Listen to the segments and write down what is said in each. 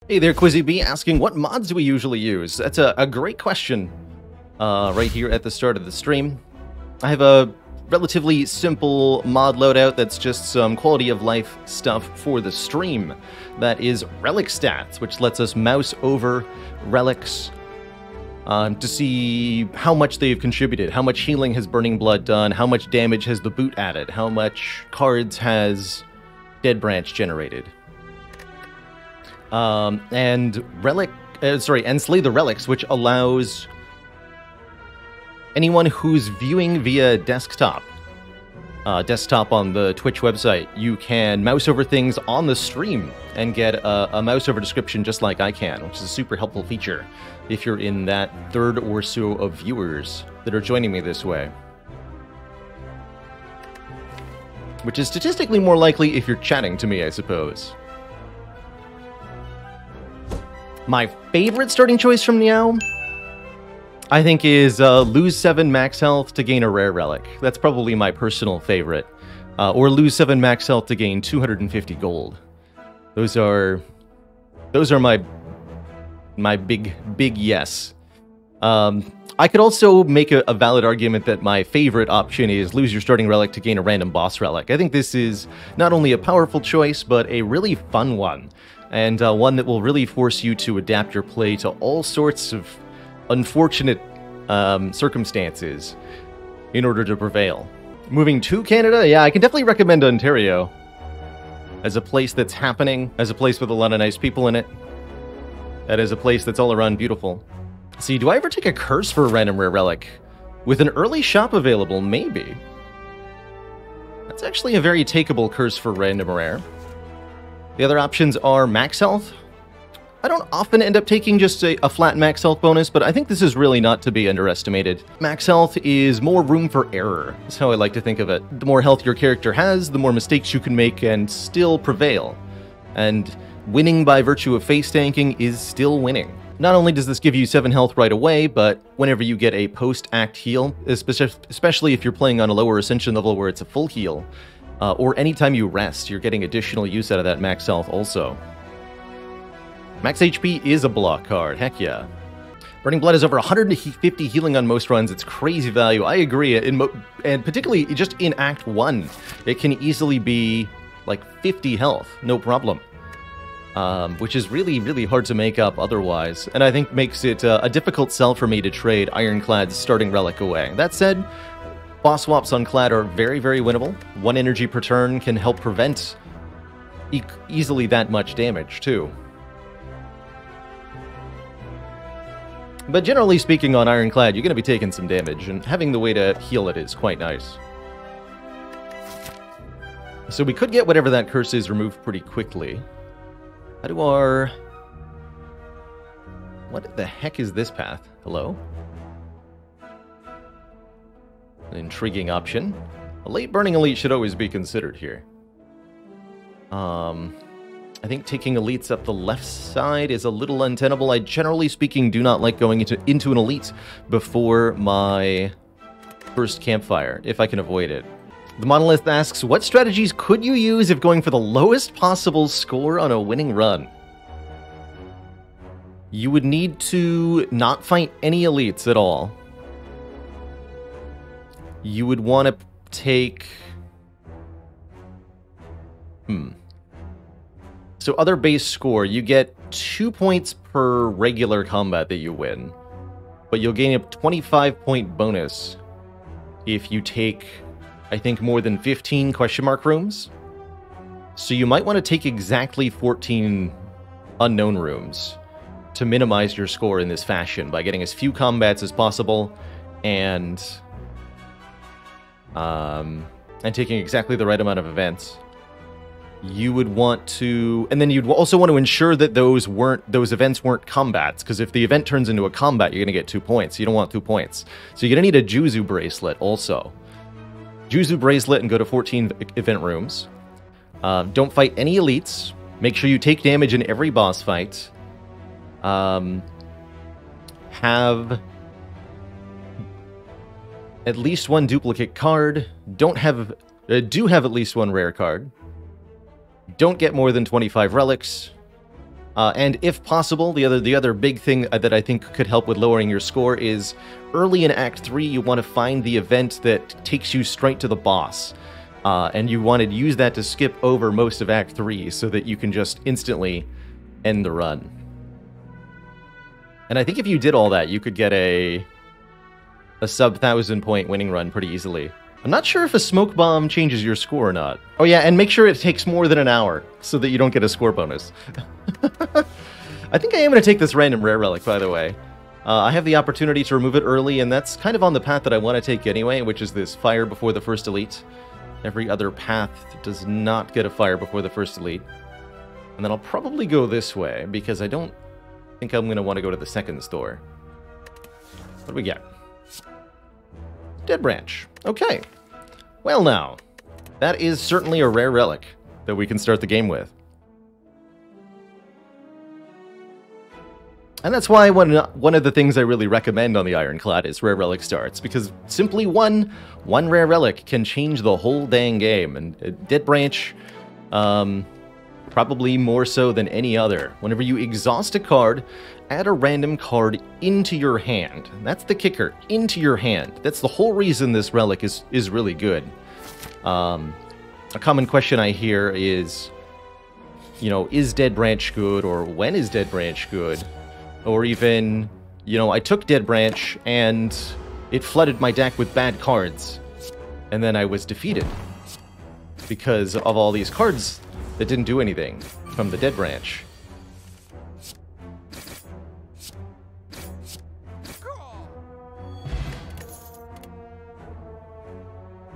Hey there, Quizzy B, asking what mods do we usually use? That's a great question right here at the start of the stream. I have a relatively simple mod loadout that's just some quality of life stuff for the stream. That is relic stats, which lets us mouse over relics to see how much they've contributed, how much healing has Burning Blood done, how much damage has the boot added, how much cards has Dead Branch generated. And Slay the Relics, which allows anyone who's viewing via desktop on the Twitch website, you can mouse over things on the stream and get a mouse over description just like I can, which is a super helpful feature if you're in that third or so of viewers that are joining me this way. Which is statistically more likely if you're chatting to me, I suppose. My favorite starting choice from Niao, I think, is lose 7 max health to gain a rare relic. That's probably my personal favorite. Or lose 7 max health to gain 250 gold. Those are my big yes. I could also make a valid argument that my favorite option is lose your starting relic to gain a random boss relic. I think this is not only a powerful choice, but a really fun one. And one that will really force you to adapt your play to all sorts of unfortunate circumstances in order to prevail. Moving to Canada? Yeah, I can definitely recommend Ontario as a place that's happening, as a place with a lot of nice people in it, and as a place that's all around beautiful. See, do I ever take a curse for a random rare relic? With an early shop available, maybe. That's actually a very takeable curse for random rare. The other options are max health. I don't often end up taking just a flat max health bonus, but I think this is really not to be underestimated. Max health is more room for error, is how I like to think of it. The more health your character has, the more mistakes you can make and still prevail. And winning by virtue of face tanking is still winning. Not only does this give you 7 health right away, but whenever you get a post-act heal, especially if you're playing on a lower Ascension level where it's a full heal, or anytime you rest, you're getting additional use out of that max health also. Max HP is a block card, heck yeah. Burning Blood is over 150 healing on most runs. It's crazy value, I agree. And particularly just in Act 1, it can easily be like 50 health, no problem. Which is really, really hard to make up otherwise. And I think makes it a difficult sell for me to trade Ironclad's starting relic away. That said, boss swaps on Clad are very, very winnable. 1 energy per turn can help prevent easily that much damage, too. But generally speaking on Ironclad, you're going to be taking some damage, and having the way to heal it is quite nice. So we could get whatever that curse is removed pretty quickly. How do our... What the heck is this path? Hello? An intriguing option. A late Burning Elite should always be considered here. I think taking elites up the left side is a little untenable. I, generally speaking, do not like going into an elite before my first campfire, if I can avoid it. The Monolith asks, what strategies could you use if going for the lowest possible score on a winning run? You would need to not fight any elites at all. You would want to take... So other base score, you get 2 points per regular combat that you win. But you'll gain a 25-point bonus if you take, I think, more than 15 question mark rooms. So you might want to take exactly 14 unknown rooms to minimize your score in this fashion by getting as few combats as possible and taking exactly the right amount of events. You would want to, and then you'd also want to ensure that those events weren't combats, because if the event turns into a combat, you're going to get 2 points. You don't want 2 points. So you're going to need a Juzu bracelet also. Juzu bracelet and go to 14 event rooms. Don't fight any elites. Make sure you take damage in every boss fight. Have at least 1 duplicate card. Do have at least 1 rare card. Don't get more than 25 relics. And if possible, the other big thing that I think could help with lowering your score is early in Act 3, you want to find the event that takes you straight to the boss. And you want to use that to skip over most of Act 3 so that you can just instantly end the run. And I think if you did all that, you could get a sub-1,000 point winning run pretty easily. I'm not sure if a smoke bomb changes your score or not. Oh yeah, and make sure it takes more than an hour so that you don't get a score bonus. I think I am going to take this random rare relic, by the way. I have the opportunity to remove it early, and that's kind of on the path that I want to take anyway, which is this fire before the first elite. Every other path does not get a fire before the first elite. And then I'll probably go this way, because I don't think I'm going to want to go to the second store. What do we get? Dead Branch. Okay. Well now, that is certainly a rare relic that we can start the game with. And that's why one of the things I really recommend on the Ironclad is rare relic starts, because simply one rare relic can change the whole dang game. And Dead Branch, probably more so than any other. Whenever you exhaust a card, add a random card into your hand. That's the kicker, into your hand. That's the whole reason this relic is really good. A common question I hear is, you know, is Dead Branch good, or when is Dead Branch good? Or even, you know, I took Dead Branch and it flooded my deck with bad cards. And then I was defeated because of all these cards that didn't do anything from the Dead Branch.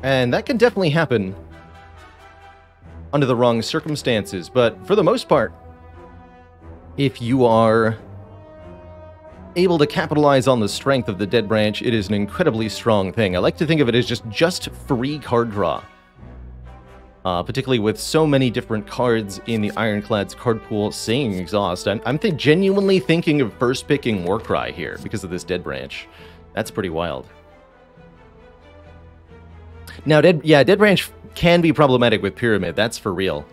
And that can definitely happen under the wrong circumstances, but for the most part, if you are able to capitalize on the strength of the Dead Branch, it is an incredibly strong thing. I like to think of it as just free card draw. Particularly with so many different cards in the Ironclad's card pool saying exhaust. I'm genuinely thinking of first picking Warcry here because of this Dead Branch. That's pretty wild. Now, Dead Branch can be problematic with Pyramid, that's for real.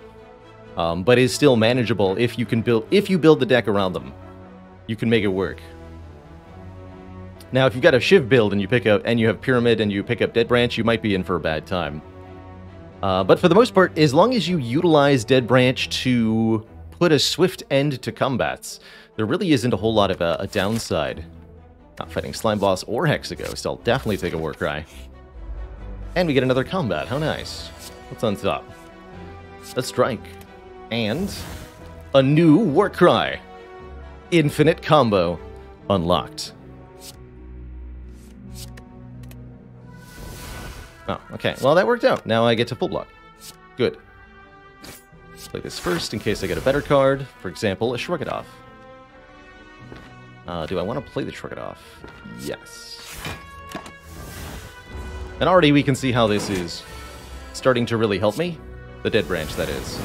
But is still manageable if you build the deck around them. You can make it work. Now, if you've got a Shiv build and you have Pyramid and you pick up Dead Branch, you might be in for a bad time. But for the most part, as long as you utilize Dead Branch to put a swift end to combats, there really isn't a whole lot of a downside. Not fighting Slime Boss or Hexaghost, I'll definitely take a Warcry. And we get another combat, how nice. What's on top? A strike. And a new Warcry. Infinite combo unlocked. Oh, okay. Well, that worked out. Now I get to full block. Good. Let's play this first in case I get a better card. For example, a Shrug It Off. Do I want to play the Shrug It Off? Yes. And already we can see how this is starting to really help me. The Dead Branch, that is.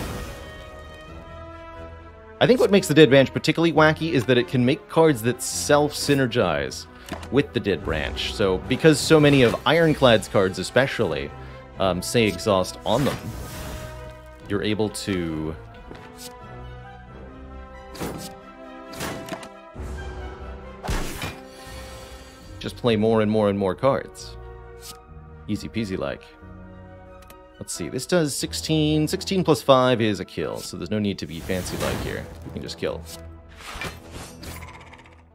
I think what makes the Dead Branch particularly wacky is that it can make cards that self-synergize with the Dead Branch. So, because so many of Ironclad's cards especially say exhaust on them, you're able to just play more and more and more cards. Easy peasy like. Let's see, this does 16. 16 plus 5 is a kill, so there's no need to be fancy like here. You can just kill.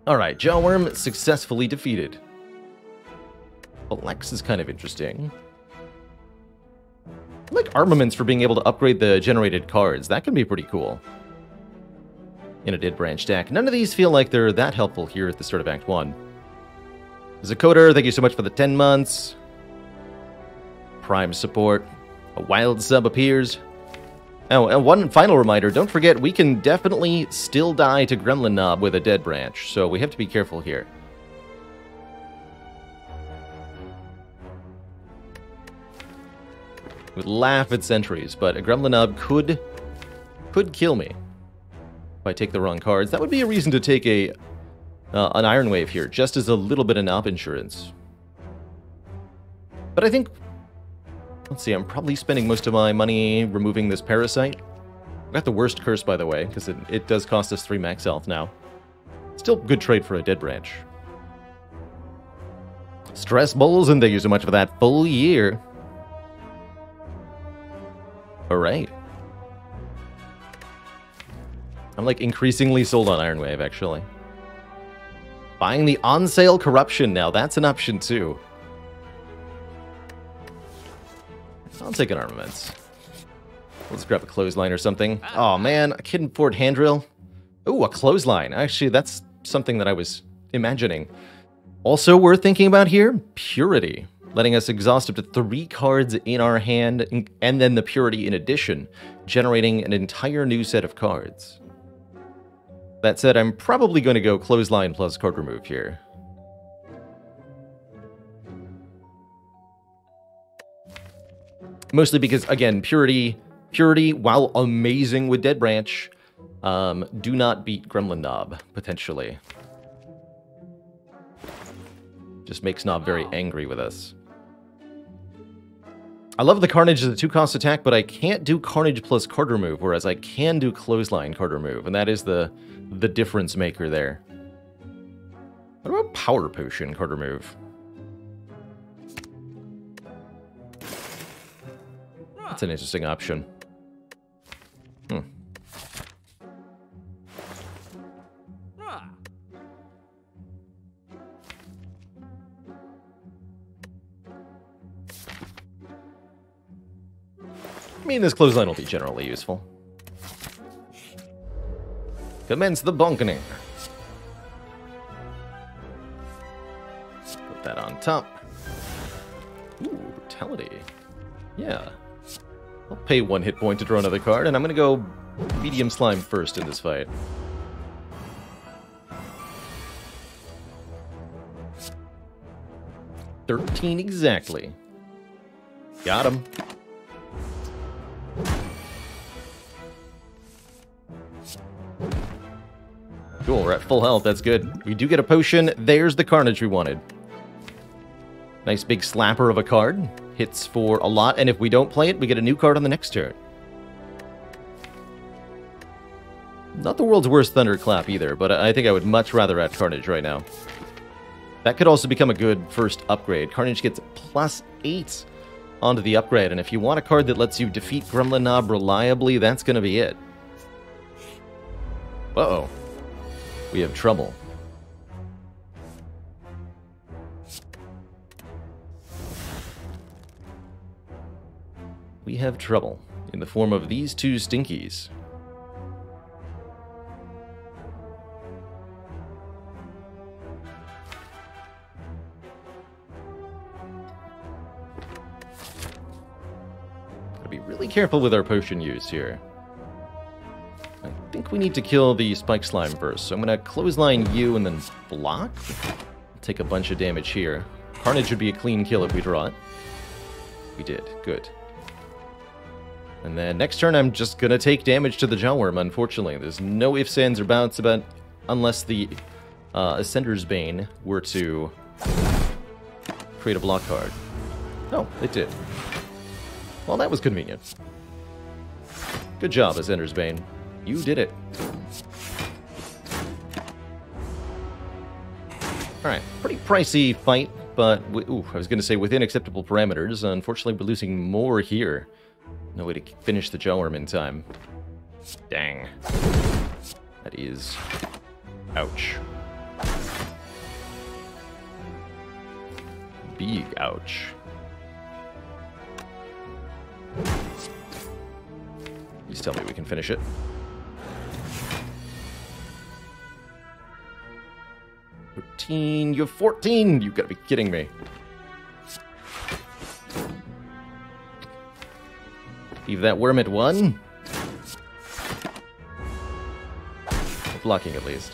Alright, Jawworm successfully defeated. Flex is kind of interesting. I like armaments for being able to upgrade the generated cards. That can be pretty cool in a Dead Branch deck. None of these feel like they're that helpful here at the start of Act 1. Zakoder, thank you so much for the 10 months. Prime support. A wild sub appears. Oh, and one final reminder, don't forget, we can definitely still die to Gremlin Knob with a Dead Branch, so we have to be careful here. Would laugh at sentries, but a Gremlin Knob could kill me if I take the wrong cards. That would be a reason to take an Iron Wave here, just as a little bit of knob insurance. But I think, let's see, I'm probably spending most of my money removing this Parasite. Got the worst curse, by the way, because it does cost us 3 max health now. Still good trade for a dead branch. Stress bowls, and thank you so much for that full year. Alright. I'm like increasingly sold on Iron Wave, actually. Buying the on-sale corruption now, that's an option too. I'll take an armaments. Let's grab a clothesline or something. Oh man, I couldn't afford handrail. Ooh, a clothesline. Actually, that's something that I was imagining. Also worth thinking about here, Purity. Letting us exhaust up to 3 cards in our hand, and then the Purity in addition, generating an entire new set of cards. That said, I'm probably going to go clothesline plus card remove here. Mostly because, again, Purity, while amazing with Dead Branch, do not beat Gremlin Knob, potentially. Just makes Knob very angry with us. I love the Carnage as a 2-cost attack, but I can't do Carnage plus card remove, whereas I can do Clothesline card remove, and that is the difference maker there. What about Power Potion card remove? That's an interesting option. I mean, this clothesline will be generally useful. Commence the bonkening. Put that on top. Ooh, brutality. Yeah. I'll pay 1 hit point to draw another card, and I'm going to go medium slime first in this fight. $13 exactly. Got him. Cool, we're at full health, that's good. We do get a potion, there's the Carnage we wanted. Nice big slapper of a card. Hits for a lot, and if we don't play it, we get a new card on the next turn. Not the world's worst Thunderclap either, but I think I would much rather add Carnage right now. That could also become a good first upgrade. Carnage gets +8 onto the upgrade, and if you want a card that lets you defeat Gremlin Knob reliably, that's going to be it. Uh-oh. We have trouble. We have trouble in the form of these 2 stinkies. Gotta be really careful with our potion use here. I think we need to kill the Spike Slime first, so I'm gonna clothesline you and then block. Take a bunch of damage here. Carnage would be a clean kill if we draw it. We did. Good. And then next turn, I'm just going to take damage to the Jawworm, unfortunately. There's no ifs, ands, or buts about unless the Ascender's Bane were to create a block card. Oh, it did. Well, that was convenient. Good job, Ascender's Bane. You did it. Alright, pretty pricey fight, but I was going to say within acceptable parameters. Unfortunately, we're losing more here. No way to finish the Jawworm in time. Dang. That is... ouch. Big ouch. Please tell me we can finish it. You have 14! You've got to be kidding me. Leave that worm at 1. Blocking, at least.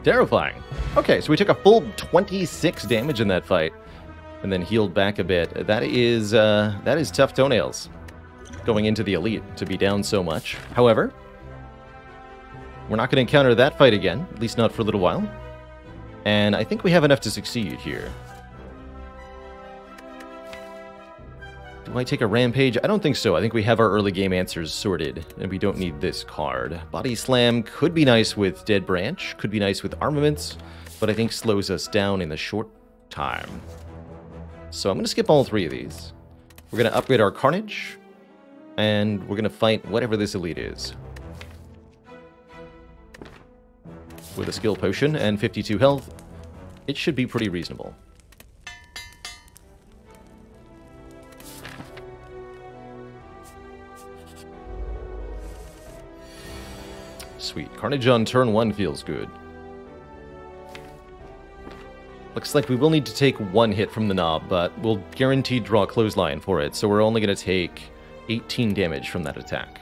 Terrifying. Okay, so we took a full 26 damage in that fight, and then healed back a bit. That is tough toenails. Going into the Elite, to be down so much. However, we're not going to encounter that fight again, at least not for a little while. And I think we have enough to succeed here. Do I take a Rampage? I don't think so. I think we have our early game answers sorted, and we don't need this card. Body Slam could be nice with Dead Branch, could be nice with Armaments, but I think slows us down in the short time. So I'm going to skip all three of these. We're going to upgrade our Carnage, and we're going to fight whatever this elite is. With a skill potion and 52 health, it should be pretty reasonable. Sweet. Carnage on turn 1 feels good. Looks like we will need to take one hit from the knob, but we'll guaranteed draw Clothesline for it, so we're only going to take 18 damage from that attack.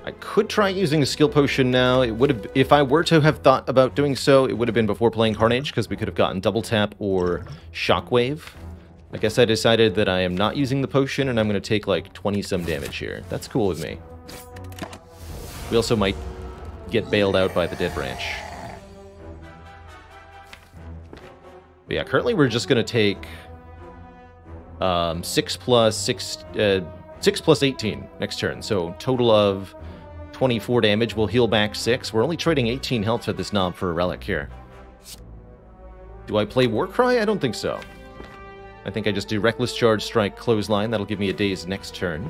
I could try using a skill potion now. It would have, if I were to have thought about doing so, it would have been before playing Carnage, because we could have gotten double tap or Shockwave. I guess I decided that I am not using the potion, and I'm going to take like 20-some damage here. That's cool with me. We also might get bailed out by the Dead Branch. But yeah, currently we're just going to take 6 plus 18 next turn. So total of 24 damage. We'll heal back 6. We're only trading 18 health for this knob for a relic here. Do I play Warcry? I don't think so. I think I just do Reckless Charge, Strike, Clothesline. That'll give me a daze next turn,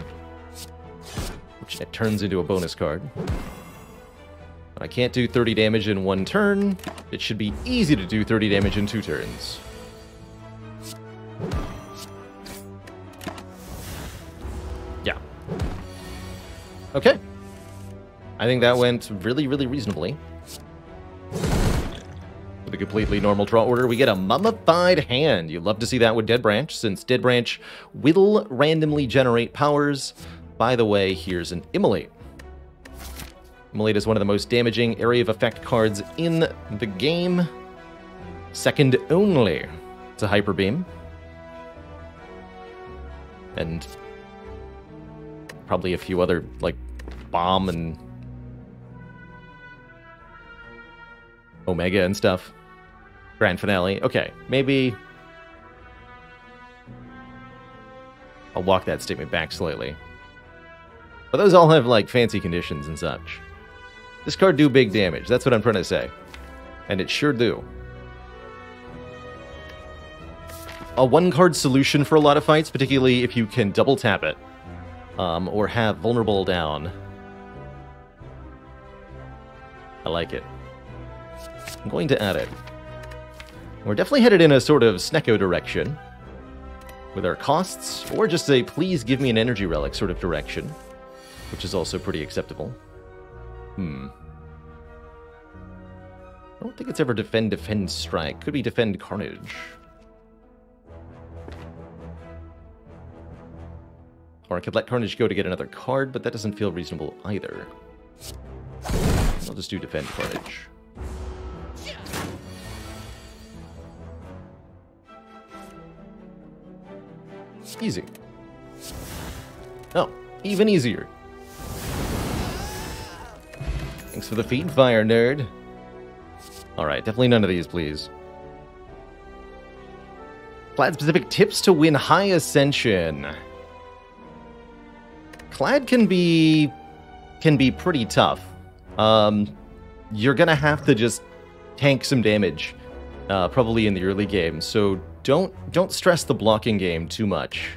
which it turns into a bonus card. But I can't do 30 damage in one turn. It should be easy to do 30 damage in 2 turns. Yeah. Okay. I think that went really, really reasonably. With a completely normal draw order, we get a Mummified Hand. You love to see that with Dead Branch, since Dead Branch will randomly generate powers. By the way, here's an Immolate. Immolate is one of the most damaging area of effect cards in the game. Second only to Hyper Beam. And probably a few other, like, Bomb and Omega and stuff. Grand Finale. Okay, maybe I'll walk that statement back slightly. But those all have, like, fancy conditions and such. This card do big damage. That's what I'm trying to say. And it sure do. A one-card solution for a lot of fights, particularly if you can double tap it. Or have Vulnerable down. I like it. I'm going to add it. We're definitely headed in a sort of Snecko direction with our costs, or just a please give me an energy relic sort of direction, which is also pretty acceptable. I don't think it's ever defend, strike. Could be defend, carnage. Or I could let carnage go to get another card, but that doesn't feel reasonable either. I'll just do defend, carnage. Easy. Oh, even easier. Thanks for the feed fire, nerd. Alright, definitely none of these, please. Clad-specific tips to win high Ascension. Clad can be pretty tough. You're gonna have to just tank some damage, probably in the early game, so don't stress the blocking game too much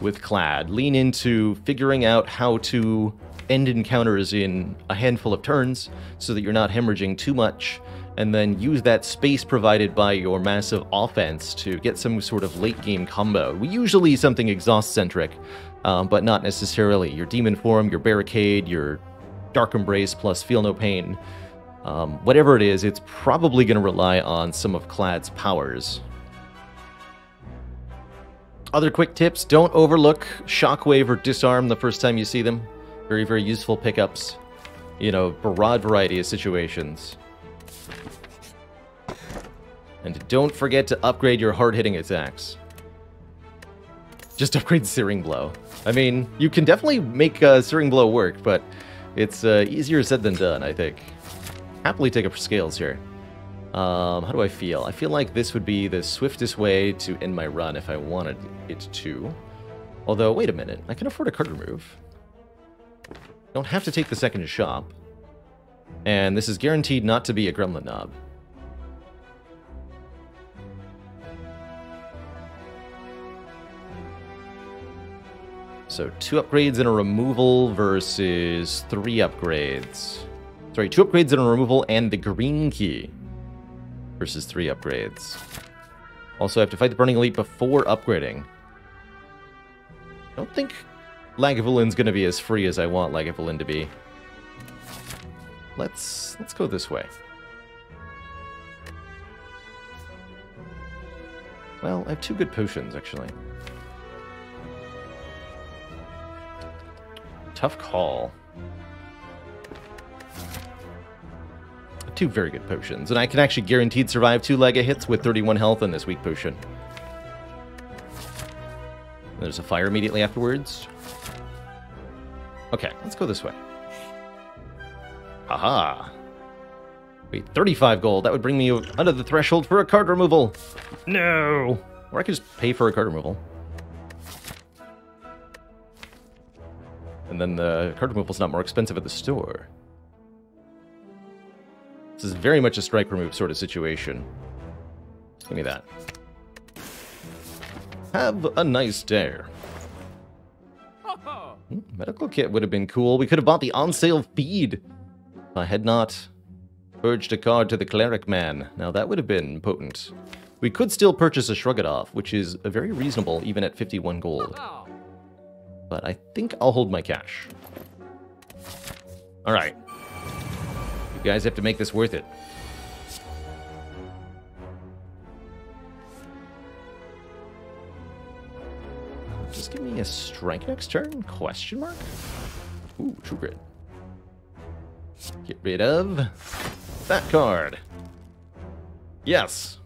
with Clad. Lean into figuring out how to end encounters in a handful of turns so that you're not hemorrhaging too much, and then use that space provided by your massive offense to get some sort of late game combo. Usually something exhaust-centric, but not necessarily. Your Demon Form, your Barricade, your Dark Embrace plus Feel No Pain. Whatever it is, it's probably going to rely on some of Clad's powers. Other quick tips, don't overlook Shockwave or Disarm the first time you see them. Very, very useful pickups. You know, broad variety of situations. And don't forget to upgrade your hard-hitting attacks. Just upgrade Searing Blow. I mean, you can definitely make Searing Blow work, but it's easier said than done, I think. Happily take up for scales here. How do I feel? I feel like this would be the swiftest way to end my run if I wanted it to. Although, wait a minute. I can afford a card remove. Don't have to take the second shop. And this is guaranteed not to be a Gremlin Knob. So 2 upgrades and a removal versus 3 upgrades. Sorry, 2 upgrades and a removal and the green key versus 3 upgrades. Also, I have to fight the Burning Elite before upgrading. I don't think Lagavulin's going to be as free as I want Lagavulin to be. Let's go this way. Well, I have 2 good potions, actually. Tough call. 2 very good potions, and I can actually guaranteed survive 2 Lega hits with 31 health on this weak potion. There's a fire immediately afterwards. Okay, let's go this way. Aha! Wait, 35 gold. That would bring me under the threshold for a card removal. No! Or I could just pay for a card removal. And then the card removal's not more expensive at the store. This is very much a strike remove sort of situation. Give me that. Have a nice day. Medical kit would have been cool. We could have bought the on-sale feed. If I had not urged a card to the cleric man. Now that would have been potent. We could still purchase a Shrug It Off, which is very reasonable even at 51 gold. But I think I'll hold my cash. Alright. You guys have to make this worth it. Just give me a strike next turn? Question mark? Ooh, true grit. Get rid of that card. Yes.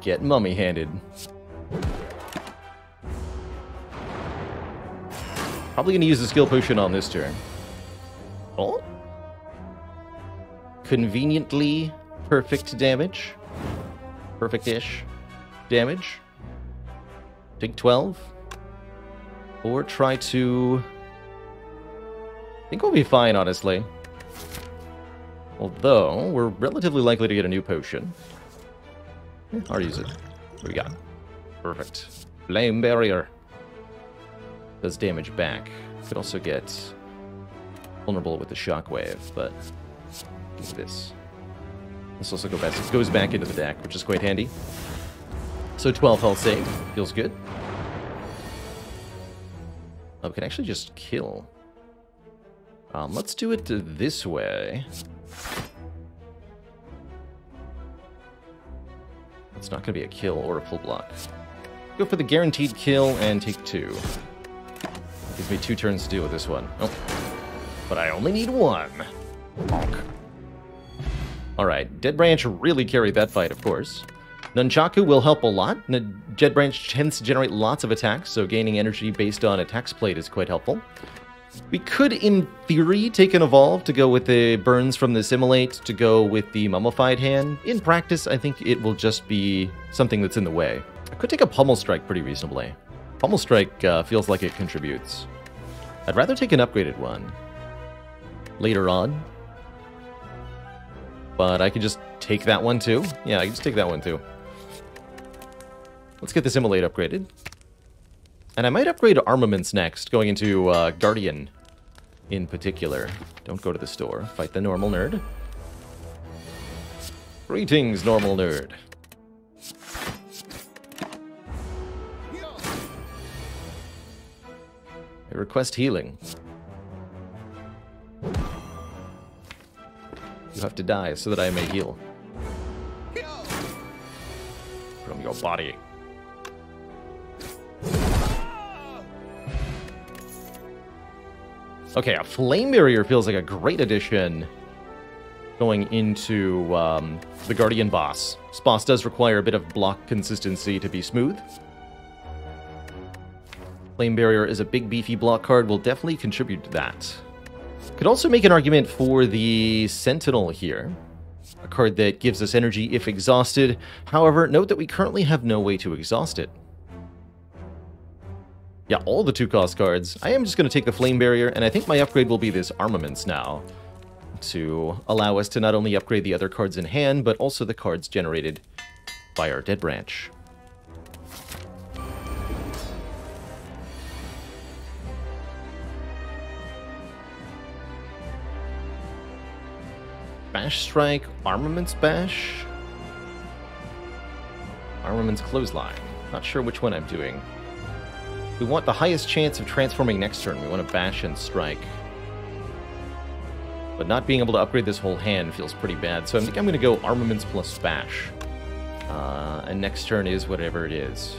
Get mummy-handed. Probably gonna use the skill potion on this turn. Oh? Conveniently perfect damage. Perfect-ish damage. Take 12. Or try to... I think we'll be fine, honestly. Although, we're relatively likely to get a new potion. I'll use it. What do we got? Perfect. Flame Barrier. Does damage back. Could also get vulnerable with the shockwave, but give me this. This also goes back into the deck, which is quite handy. So 12 health save. Feels good. Oh, we can actually just kill. Let's do it this way. It's not going to be a kill or a full block. Go for the guaranteed kill and take 2. Gives me 2 turns to deal with this one. Oh. But I only need 1. Bonk. Alright, Dead Branch really carried that fight, of course. Nunchaku will help a lot. Dead Branch tends to generate lots of attacks, so gaining energy based on attacks played is quite helpful. We could, in theory, take an Evolve to go with the Burns from the Assimilate, to go with the Mummified Hand. In practice, I think it will just be something that's in the way. I could take a Pummel Strike pretty reasonably. Pummel Strike feels like it contributes. I'd rather take an upgraded one later on. But I could just take that one too. Yeah, I can just take that one too. Let's get the Assimilate upgraded. And I might upgrade armaments next, going into Guardian in particular. Don't go to the store. Fight the normal nerd. Greetings, normal nerd. I request healing. You have to die so that I may heal. From your body. Okay, a Flame Barrier feels like a great addition going into the Guardian boss. This boss does require a bit of block consistency to be smooth. Flame Barrier is a big beefy block card, will definitely contribute to that. Could also make an argument for the Sentinel here. A card that gives us energy if exhausted. However, note that we currently have no way to exhaust it. Yeah, all the 2-cost cards. I am just going to take the Flame Barrier, and I think my upgrade will be this Armaments now, to allow us to not only upgrade the other cards in hand, but also the cards generated by our Dead Branch. Bash Strike, Armaments Bash, Armaments Clothesline. Not sure which one I'm doing. We want the highest chance of transforming next turn. We want to Bash and Strike. But not being able to upgrade this whole hand feels pretty bad, so I think I'm going to go Armaments plus Bash. And next turn is whatever it is.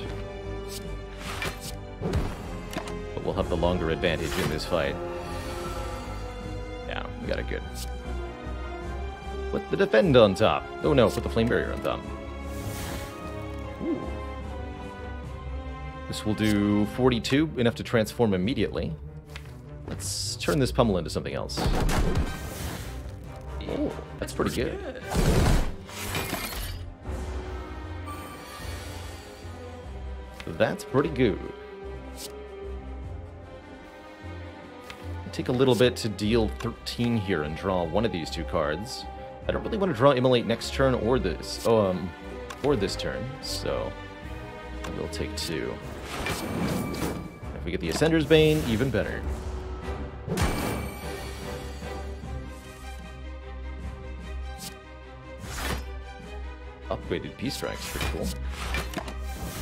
But we'll have the longer advantage in this fight. Yeah, we got it good. Put the Defend on top. Oh no, put the Flame Barrier on top. Ooh. This will do 42, enough to transform immediately. Let's turn this Pummel into something else. Oh, that's pretty good. That's pretty good. Take a little bit to deal 13 here and draw one of these 2 cards. I don't really want to draw Immolate next turn or this, or this turn, so we'll take 2. If we get the Ascender's Bane, even better. Upgraded Peace Strike's pretty cool.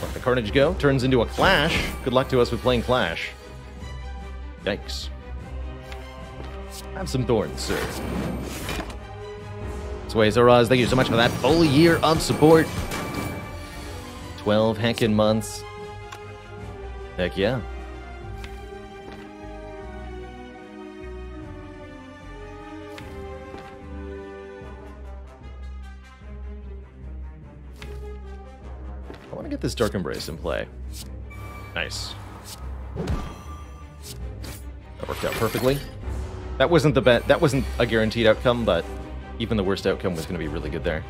Let the Carnage go. Turns into a Clash. Good luck to us with playing Clash. Yikes. Have some thorns, sir. Sway Zaraz, thank you so much for that full year of support. 12 heckin' months. Heck yeah. I want to get this Dark Embrace in play. Nice. That worked out perfectly. That wasn't the that wasn't a guaranteed outcome, but even the worst outcome was going to be really good there.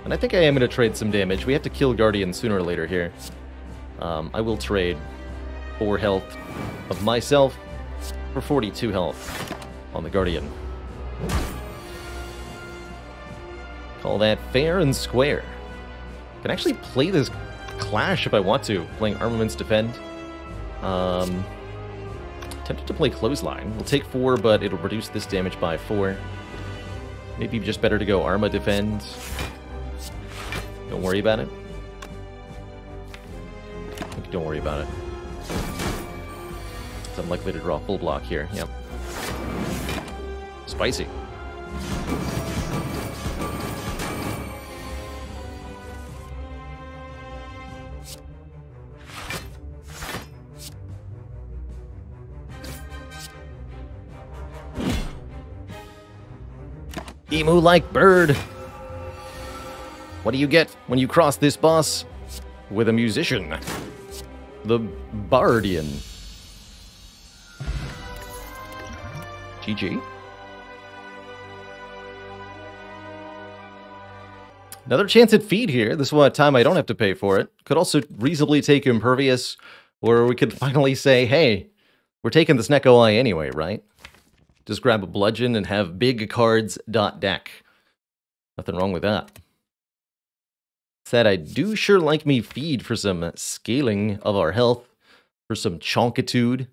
And I think I am going to trade some damage. We have to kill Guardian sooner or later here. I will trade 4 health of myself for 42 health on the Guardian. Call that fair and square. I can actually play this Clash if I want to, playing Armaments Defend. Tempted to play Clothesline. We'll take 4, but it'll reduce this damage by 4. Maybe just better to go Arma Defend. Don't worry about it. Don't worry about it. It's unlikely to draw full block here. Yep. Spicy. Emu-like bird. What do you get when you cross this boss with a musician? The Bardian. GG. Another chance at feed here. This is one time I don't have to pay for it. Could also reasonably take Impervious, or we could finally say, hey, we're taking this Neko Eye anyway, right? Just grab a Bludgeon and have big cards .deck. Nothing wrong with that. Said I do sure like me feed for some scaling of our health, for some chonkitude.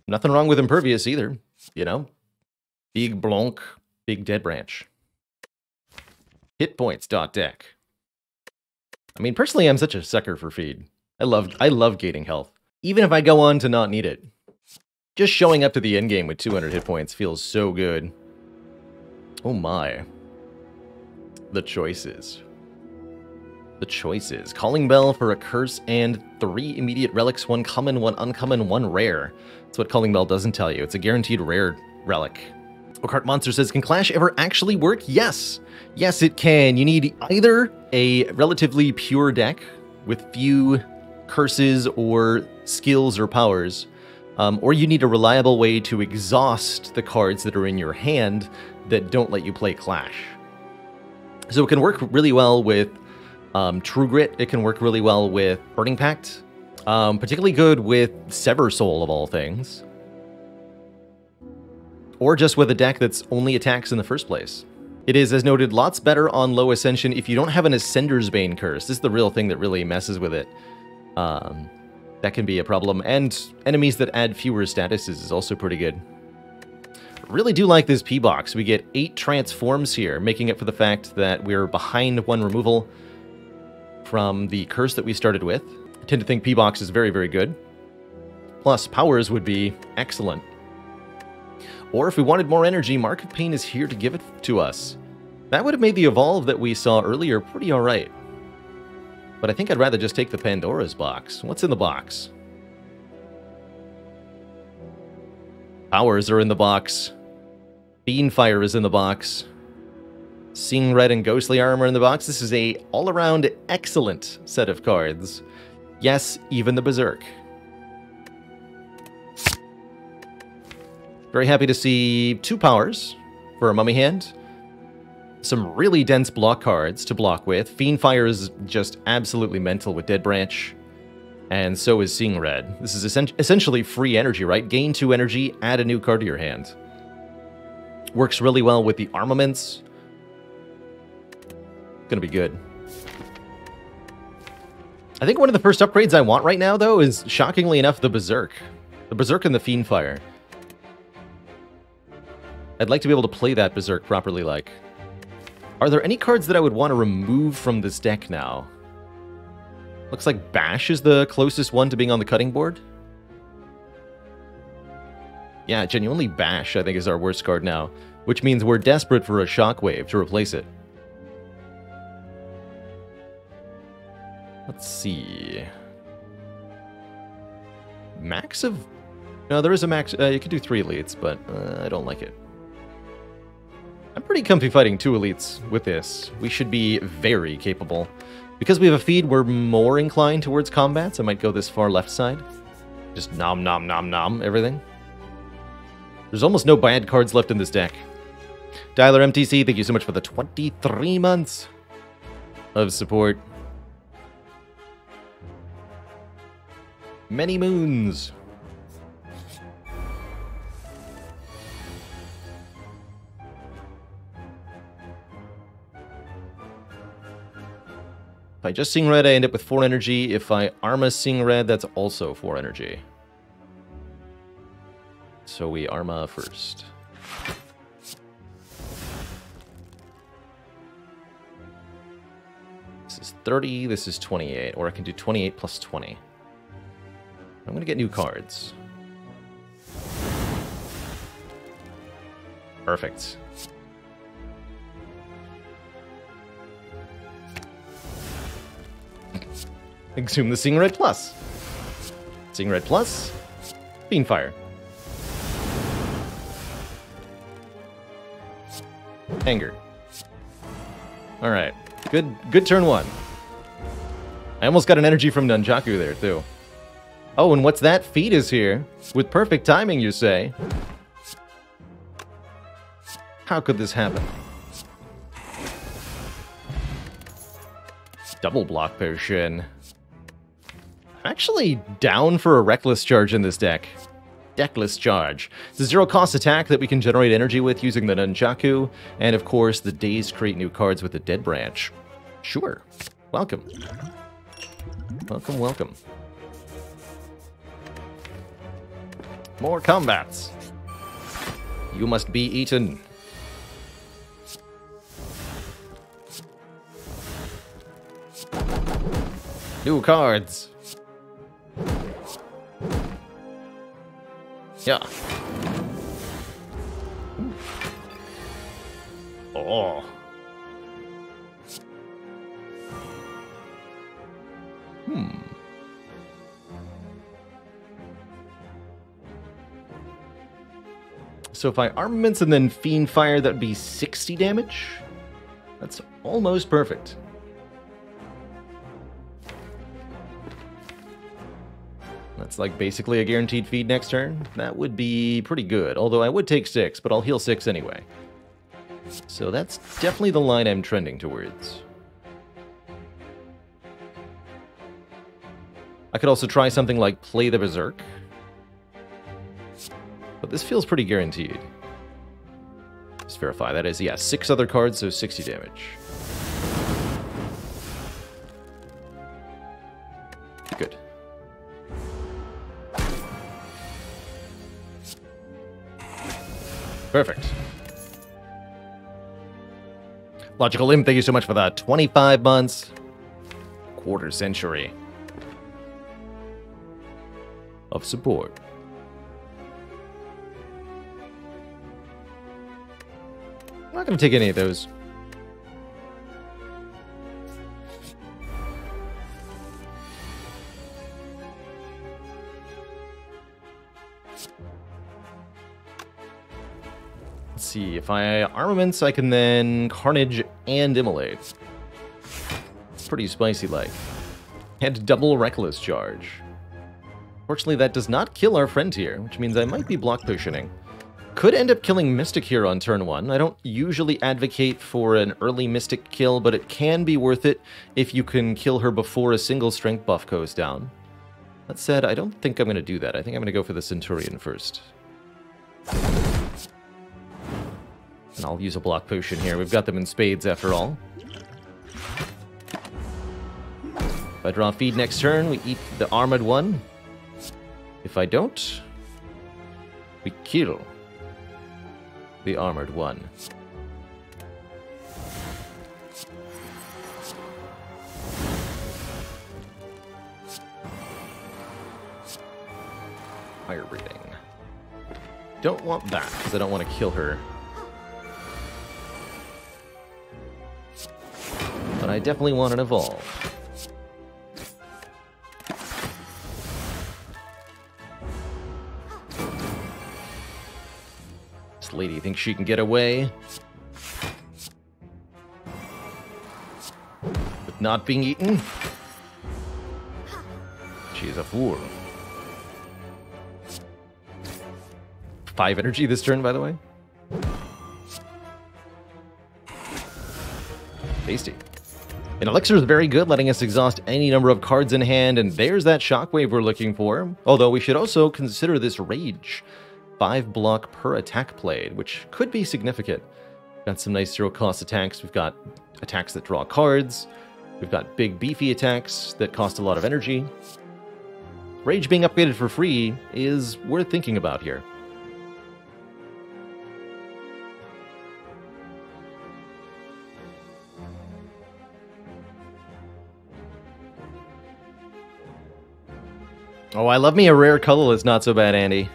Nothing wrong with Impervious either, you know? Big Blanc, big Dead Branch. Hit points .deck. I mean, personally, I'm such a sucker for feed. I love gating health, even if I go on to not need it. Just showing up to the endgame with 200 hit points feels so good. Oh my. The choices. The choices. Calling Bell for a curse and 3 immediate relics, 1 common, 1 uncommon, 1 rare. That's what Calling Bell doesn't tell you. It's a guaranteed rare relic. Occult Monster says, can Clash ever actually work? Yes. Yes, it can. You need either a relatively pure deck with few curses or skills or powers, or you need a reliable way to exhaust the cards that are in your hand that don't let you play Clash. So it can work really well with True Grit. It can work really well with Burning Pact. Particularly good with Sever Soul, of all things. Or just with a deck that's only attacks in the first place. It is, as noted, lots better on low Ascension if you don't have an Ascender's Bane curse. This is the real thing that really messes with it. That can be a problem. And enemies that add fewer statuses is also pretty good. Really do like this P-Box. We get 8 transforms here, making up for the fact that we're behind 1 removal from the curse that we started with. I tend to think P-Box is very, very good. Plus, powers would be excellent. Or if we wanted more energy, Mark of Pain is here to give it to us. That would have made the Evolve that we saw earlier pretty alright. But I think I'd rather just take the Pandora's box. What's in the box? Powers are in the box. Beanfire is in the box. Seeing Red and Ghostly Armor in the box. This is a all-around excellent set of cards. Yes, even the Berserk. Very happy to see 2 powers for a Mummy Hand. Some really dense block cards to block with. Fiendfire is just absolutely mental with Dead Branch. And so is Seeing Red. This is essentially free energy, right? Gain 2 energy, add a new card to your hand. Works really well with the armaments. Gonna be good. I think one of the first upgrades I want right now, though, is, shockingly enough, the Berserk. The Berserk and the Fiendfire. I'd like to be able to play that Berserk properly, like. Are there any cards that I would want to remove from this deck now? Looks like Bash is the closest one to being on the cutting board. Yeah, genuinely Bash, I think, is our worst card now. Which means we're desperate for a Shockwave to replace it. Let's see. Max of... No, there is a max... you can do 3 elites, but I don't like it. I'm pretty comfy fighting 2 elites with this. We should be very capable. Because we have a feed, we're more inclined towards combat, so I might go this far left side. Just nom nom nom nom everything. There's almost no bad cards left in this deck. Dialer MTC, thank you so much for the 23 months of support. Many moons. If I just Sing Red, I end up with 4 energy. If I Arma Sing Red, that's also 4 energy. So we Arma first. This is 30, this is 28, or I can do 28 plus 20. I'm going to get new cards. Perfect. Exhume the Seeing Red Plus. Seeing Red Plus. Beanfire. Anger. Alright. Good turn 1. I almost got an energy from Nunchaku there, too. Oh, and what's that? Feed is here. With perfect timing, you say. How could this happen? Double block potion. I'm actually down for a Reckless Charge in this deck. Deckless Charge. It's a 0-cost attack that we can generate energy with using the Nunchaku, and of course, the Days create new cards with the Dead Branch. Sure. Welcome. Welcome, welcome. More combats. You must be eaten. New cards. Yeah. Oh. So if I Armaments and then Fiendfire, that would be 60 damage? That's almost perfect. That's like basically a guaranteed feed next turn. That would be pretty good, although I would take 6, but I'll heal 6 anyway. So that's definitely the line I'm trending towards. I could also try something like Play the Berserk. But this feels pretty guaranteed. Just verify, that is, yeah, 6 other cards, so 60 damage. Good. Perfect. Logical Imp, thank you so much for that. 25 months. Quarter century of support. I'm not going to take any of those. Let's see, if I armaments, I can then Carnage and Immolate. It's pretty spicy-like. And double Reckless Charge. Fortunately, that does not kill our friend here, which means I might be block cushioning. Could end up killing Mystic here on turn 1. I don't usually advocate for an early Mystic kill, but it can be worth it if you can kill her before a single strength buff goes down. That said, I don't think I'm going to do that. I think I'm going to go for the Centurion first. And I'll use a block potion here. We've got them in spades after all. If I draw feed next turn, we eat the armored one. If I don't, we kill the armored one. Fire breathing. Don't want that, because I don't want to kill her. But I definitely want an evolve. This lady thinks she can get away with not being eaten. She is a fool. 5 energy this turn, by the way. Tasty. An elixir is very good, letting us exhaust any number of cards in hand, and there's that shockwave we're looking for. Although we should also consider this rage. 5 block per attack played, which could be significant. Got some nice zero-cost attacks. We've got attacks that draw cards. We've got big, beefy attacks that cost a lot of energy. Rage being upgraded for free is worth thinking about here. Oh, I love me a rare colorless, not so bad, Andy.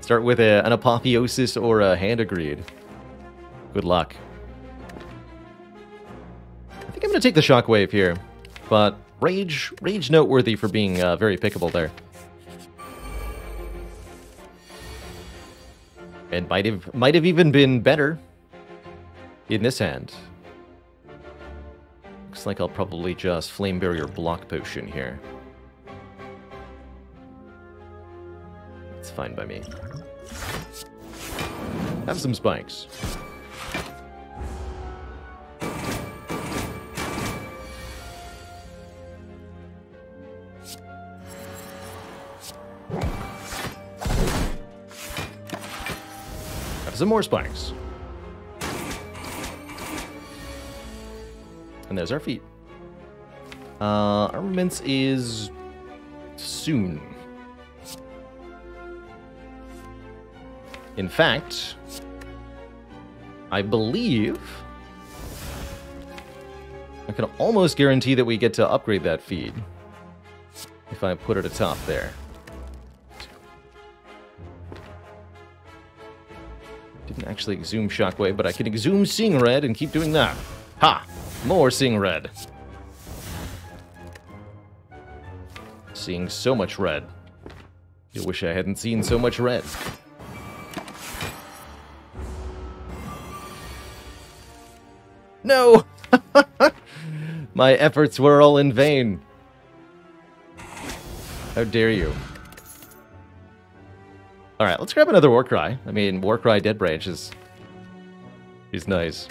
Start with an Apotheosis or a Hand of Greed. Good luck. I think I'm going to take the Shockwave here, but Rage noteworthy for being very pickable there. And might have even been better in this hand. Looks like I'll probably just Flame Barrier block potion here. It's fine by me. Have some spikes. Have some more spikes. And there's our feat. Armaments is soon. In fact, I believe I can almost guarantee that we get to upgrade that feed if I put it atop there. Didn't actually exhume Shockwave, but I can exhume Seeing Red and keep doing that. Ha! More Seeing Red. Seeing so much red. You wish I hadn't seen so much red. No! My efforts were all in vain. How dare you? Alright, let's grab another Warcry. I mean, Warcry Dead Branch is nice.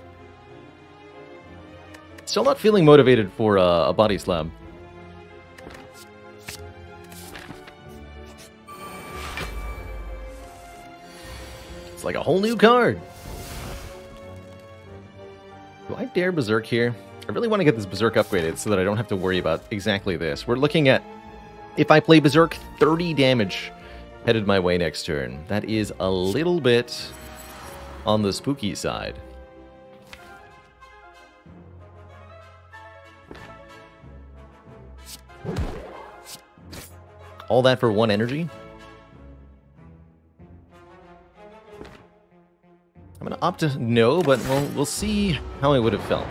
Still not feeling motivated for a Body Slam. It's like a whole new card. Do I dare Berserk here? I really want to get this Berserk upgraded so that I don't have to worry about exactly this. We're looking at, if I play Berserk, 30 damage headed my way next turn. That is a little bit on the spooky side. All that for 1 energy? I'm going to opt to no, but we'll see how I would have felt.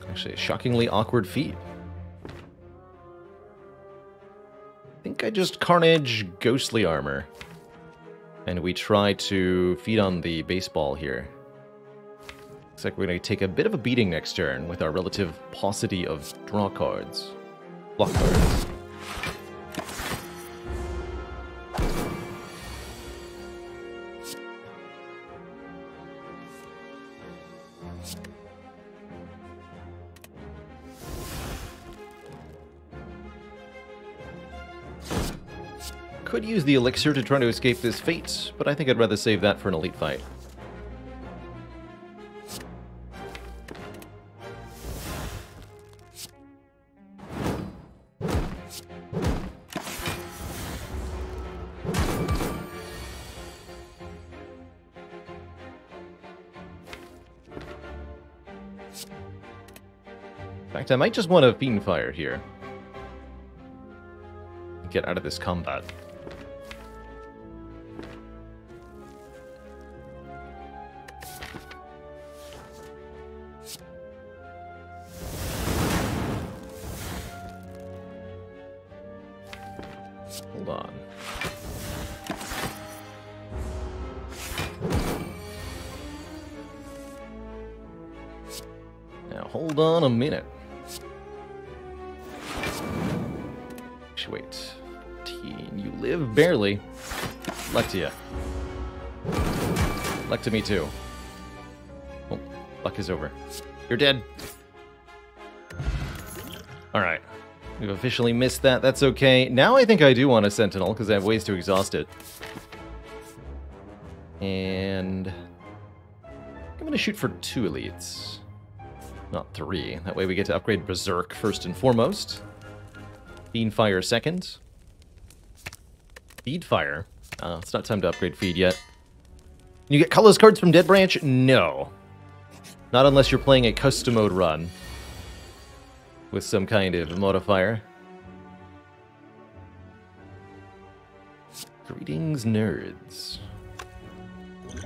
Actually, a shockingly awkward feat. I think I just Carnage Ghostly Armor. And we try to feed on the baseball here. Looks like we're going to take a bit of a beating next turn with our relative paucity of draw cards. Block cards. Could use the elixir to try to escape this fate, but I think I'd rather save that for an elite fight. In fact, I might just want to Fiend Fire here. Get out of this combat. Hold on. Now hold on a minute. Actually, wait. You live barely. Luck to you. Luck to me too. Oh, luck is over. You're dead. Alright. We've officially missed that. That's okay. Now I think I do want a Sentinel, because I have ways to exhaust it. And I'm going to shoot for 2 elites. Not 3. That way we get to upgrade Berserk first and foremost. Fiend Fire second. Feed Fire. It's not time to upgrade Feed yet. You get colorless cards from Dead Branch? No. Not unless you're playing a custom mode run with some kind of modifier. Greetings, nerds.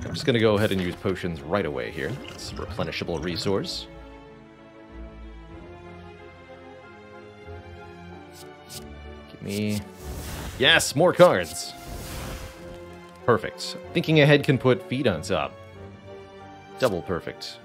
I'm just going to go ahead and use potions right away here. It's a replenishable resource. Give me... Yes, more cards! Perfect. Thinking ahead can put Feed on top. Double perfect.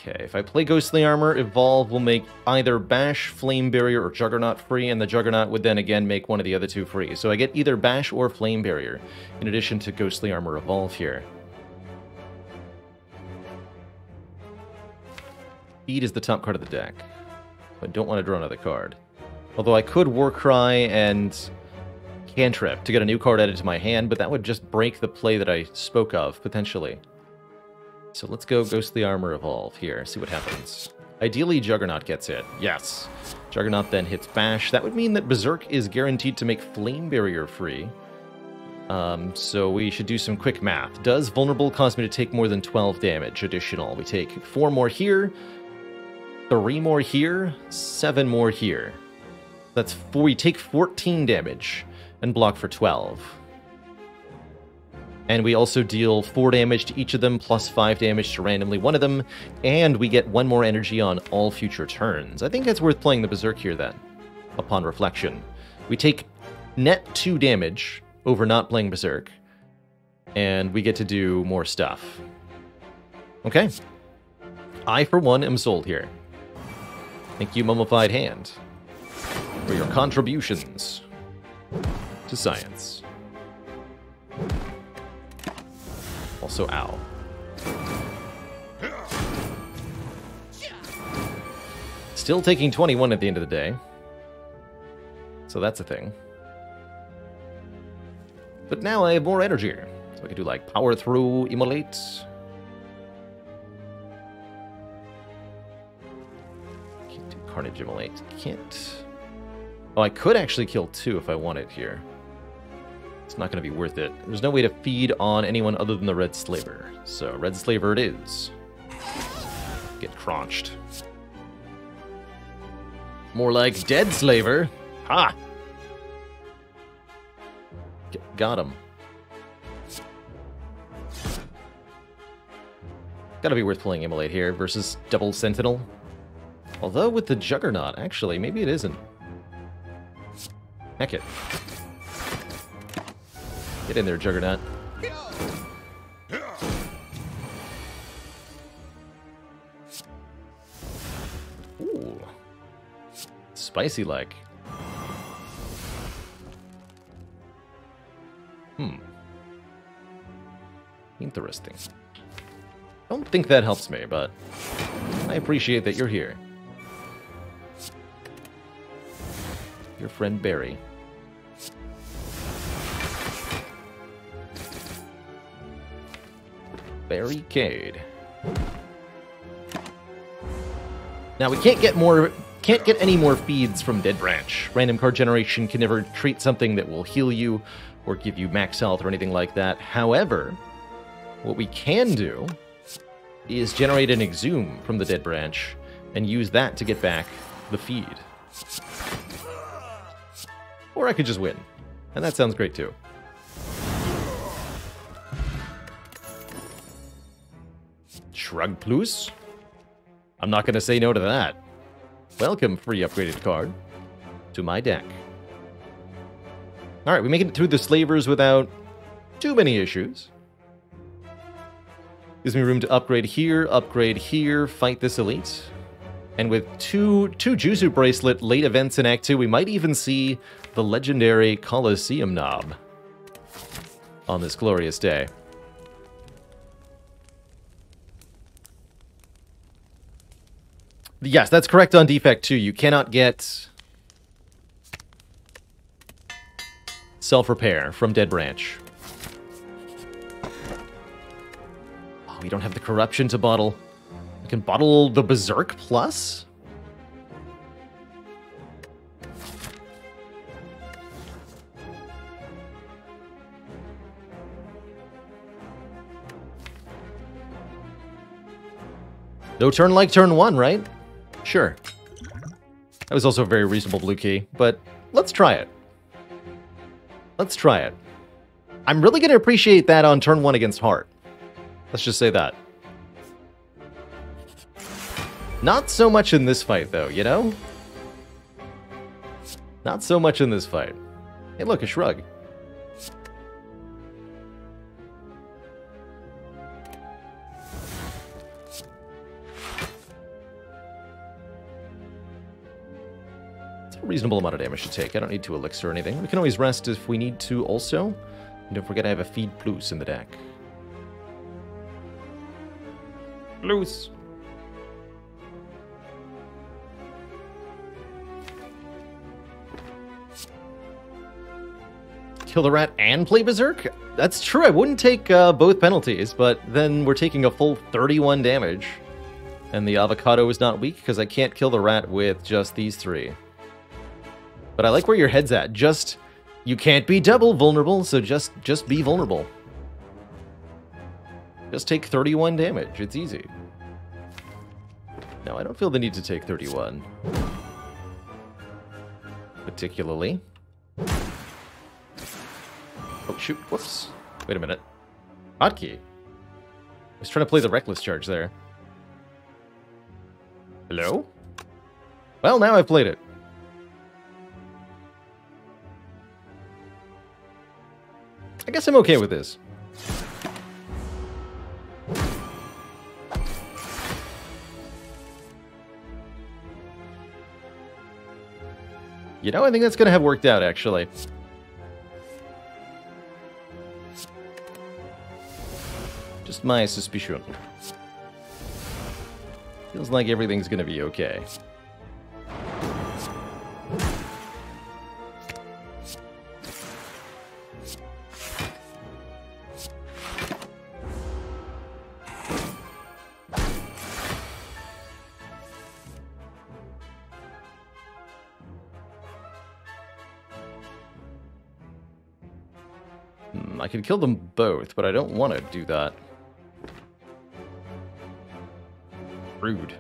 Okay, if I play Ghostly Armor, Evolve will make either Bash, Flame Barrier, or Juggernaut free, and the Juggernaut would then again make one of the other 2 free. So I get either Bash or Flame Barrier, in addition to Ghostly Armor Evolve here. Feed is the top card of the deck. I don't want to draw another card. Although I could Warcry and Cantrip to get a new card added to my hand, but that would just break the play that I spoke of, potentially. So let's go Ghostly Armor Evolve here, see what happens. Ideally, Juggernaut gets hit. Yes. Juggernaut then hits Bash. That would mean that Berserk is guaranteed to make Flame Barrier free. So we should do some quick math. Does Vulnerable cause me to take more than 12 damage additional? We take 4 more here, 3 more here, 7 more here. That's 4. We take 14 damage and block for 12. And we also deal 4 damage to each of them, plus 5 damage to randomly one of them, and we get 1 more energy on all future turns. I think it's worth playing the Berserk here then, upon reflection. We take net 2 damage over not playing Berserk, and we get to do more stuff. Okay. I, for one, am sold here. Thank you, Mummified Hand, for your contributions to science. Also, ow. Still taking 21 at the end of the day. So that's a thing. But now I have more energy. So I can do like Power Through, Immolate. Can't do Carnage Immolate. Can't. Oh, I could actually kill 2 if I wanted here. It's not going to be worth it. There's no way to feed on anyone other than the Red Slaver. So, Red Slaver it is. Get crunched. More like Dead Slaver. Ha! Got him. Gotta be worth playing Immolate here versus Double Sentinel. Although with the Juggernaut, actually, maybe it isn't. Heck it. Get in there, Juggernaut. Ooh. Spicy-like. Interesting. Don't think that helps me, but I appreciate that you're here. Your friend Barry. Barricade. Now we can't get any more feeds from Dead Branch. Random card generation can never treat something that will heal you or give you max health or anything like that. However, what we can do is generate an Exhume from the Dead Branch and use that to get back the feed. Or I could just win, and that sounds great too. Shrug Plus? I'm not going to say no to that. Welcome, free upgraded card, to my deck. Alright, we make it through the Slavers without too many issues. Gives me room to upgrade here, fight this elite. And with two Juzu Bracelet late events in Act 2, we might even see the legendary Colosseum Knob on this glorious day. Yes, that's correct on Defect 2. You cannot get Self-Repair from Dead Branch. Oh, we don't have the Corruption to bottle. I can bottle the Berserk Plus? No turn like turn 1, right? Sure. That was also a very reasonable blue key, but let's try it. Let's try it. I'm really going to appreciate that on turn 1 against Heart. Let's just say that. Not so much in this fight, though, you know? Not so much in this fight. Hey, look, a shrug. Reasonable amount of damage to take. I don't need to elixir or anything. We can always rest if we need to also. And don't forget I have a Feed Plus in the deck. Plus. Kill the rat and play Berserk? That's true. I wouldn't take both penalties, but then we're taking a full 31 damage. And the avocado is not weak because I can't kill the rat with just these 3. But I like where your head's at. Just, you can't be double vulnerable, so just be vulnerable. Just take 31 damage. It's easy. No, I don't feel the need to take 31. Particularly. Oh, shoot. Whoops. Wait a minute. Hotkey. I was trying to play the Reckless Charge there. Hello? Well, now I've played it. I guess I'm okay with this. You know, I think that's going to have worked out, actually. Just my suspicion. Feels like everything's going to be okay. I could kill them both, but I don't want to do that. Rude.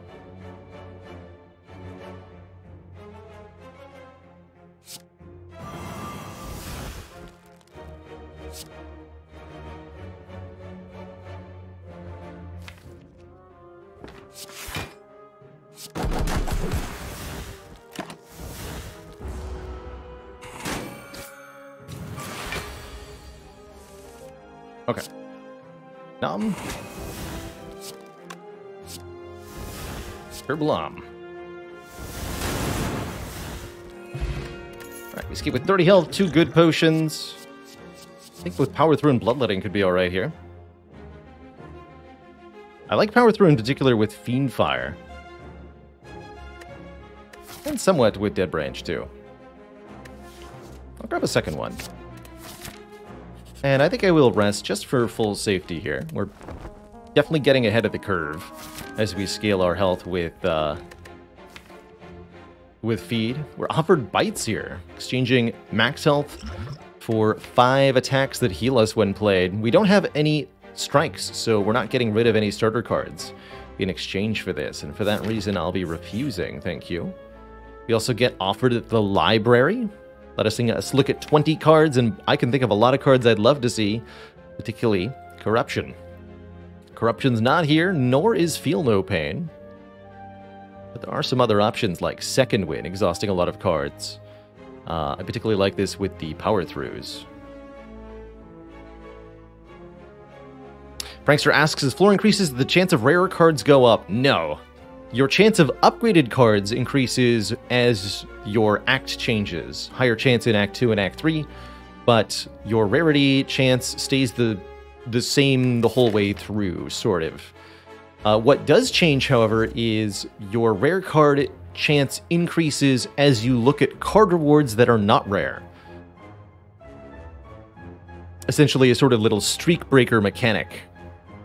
Okay. Kerblom. Alright, we escape with 30 health, 2 good potions. I think both Power Through and Bloodletting could be alright here. I like Power Through in particular with Fiend Fire. And somewhat with Dead Branch too. I'll grab a second one. And I think I will rest just for full safety here. We're definitely getting ahead of the curve as we scale our health with feed. We're offered bites here, exchanging max health for 5 attacks that heal us when played. We don't have any strikes, so we're not getting rid of any starter cards in exchange for this, and for that reason I'll be refusing, thank you. We also get offered the library. Let us look at 20 cards, and I can think of a lot of cards I'd love to see, particularly Corruption. Corruption's not here, nor is Feel No Pain. But there are some other options like Second Wind, exhausting a lot of cards. I particularly like this with the Power Throughs. Prankster asks, as floor increases, the chance of rarer cards go up? No. Your chance of upgraded cards increases as your act changes. Higher chance in Act 2 and Act 3, but your rarity chance stays the same the whole way through, sort of. What does change, however, is your rare card chance increases as you look at card rewards that are not rare. Essentially a sort of little streak breaker mechanic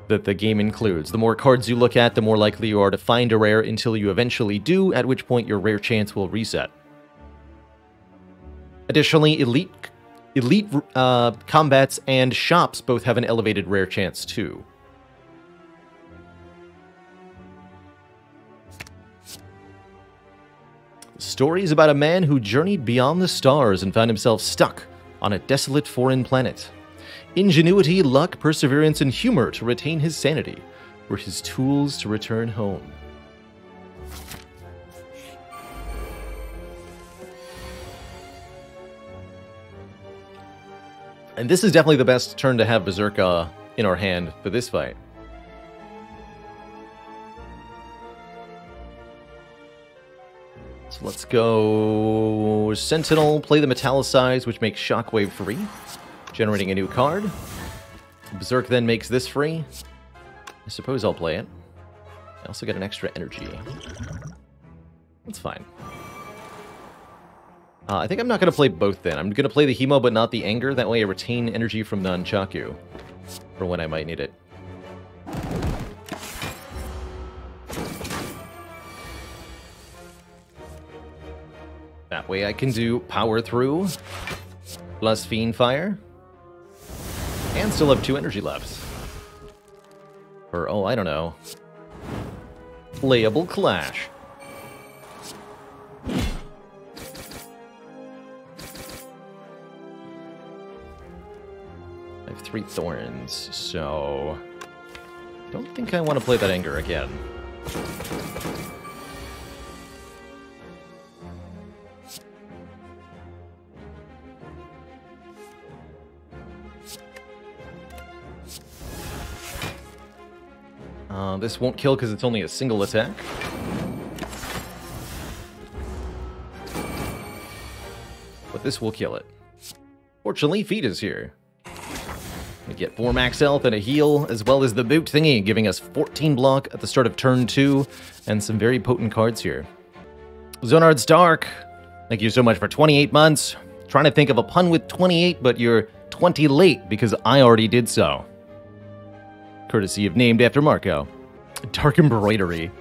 that the game includes. The more cards you look at, the more likely you are to find a rare until you eventually do, at which point your rare chance will reset. Additionally, elite combats and shops both have an elevated rare chance too. The story is about a man who journeyed beyond the stars and found himself stuck on a desolate foreign planet. Ingenuity, luck, perseverance, and humor to retain his sanity were his tools to return home. And this is definitely the best turn to have Berserker in our hand for this fight. So let's go Sentinel, play the Metallicize, which makes Shockwave free. Generating a new card. Berserk then makes this free. I suppose I'll play it. I also get an extra energy. That's fine. I think I'm not going to play both then. I'm going to play the Hemo but not the Anger. That way I retain energy from Nunchaku for when I might need it. That way I can do Power Through plus Fiend Fire. And still have 2 energy left. Or, oh, I don't know. Playable Clash. I have 3 thorns, so don't think I want to play that anger again. This won't kill because it's only a single attack. But this will kill it. Fortunately, Feet is here. We get 4 max health and a heal, as well as the boot thingy, giving us 14 block at the start of turn 2, and some very potent cards here. Zonard's Dark, thank you so much for 28 months. Trying to think of a pun with 28, but you're 20 late because I already did so. Courtesy of Named After Marco. Dark Embroidery.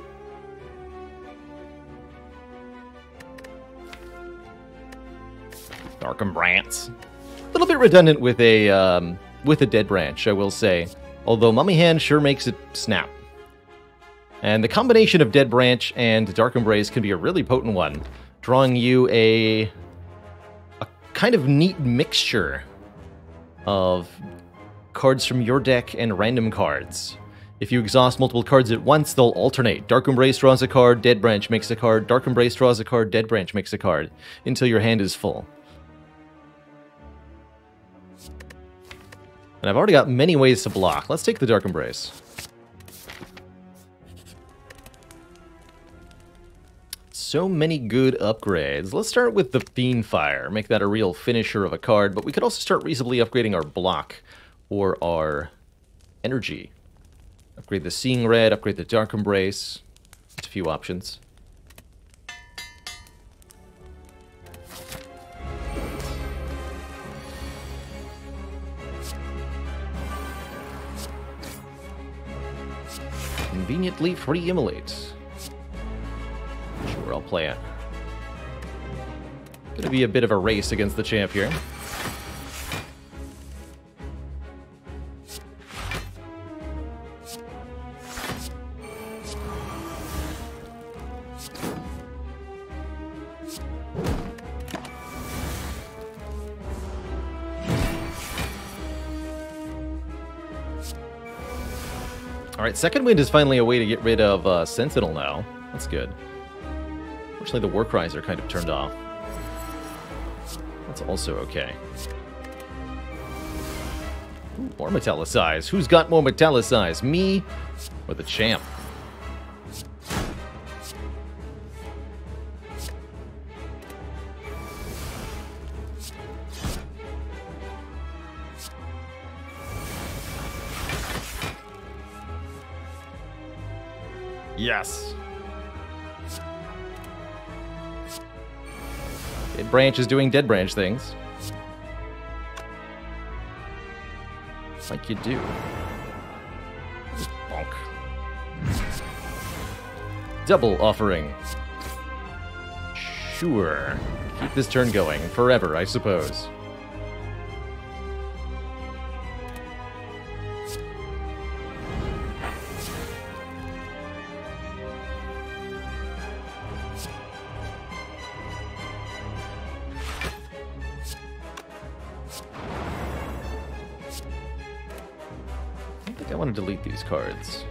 Dark Embrance. A little bit redundant with a Dead Branch, I will say. Although Mummy Hand sure makes it snap. And the combination of Dead Branch and Dark Embrace can be a really potent one, drawing you a kind of neat mixture of cards from your deck and random cards. If you exhaust multiple cards at once, they'll alternate. Dark Embrace draws a card, Dead Branch makes a card, Dark Embrace draws a card, Dead Branch makes a card, until your hand is full. And I've already got many ways to block. Let's take the Dark Embrace. So many good upgrades. Let's start with the Fiend Fire. Make that a real finisher of a card, but we could also start reasonably upgrading our block or our energy. Upgrade the Seeing Red, upgrade the Dark Embrace. Just a few options. Conveniently free Immolate. Sure, I'll play it. Gonna be a bit of a race against the champ here. Alright, Second Wind is finally a way to get rid of Sentinel now. That's good. Unfortunately, the Warcries are kind of turned off. That's also okay. Ooh, more Metallicize. Who's got more Metallicize? Me or the champ? Yes. Dead Branch is doing Dead Branch things. Like you do. Just bonk. Double offering. Sure. Keep this turn going forever, I suppose. I want to delete these cards.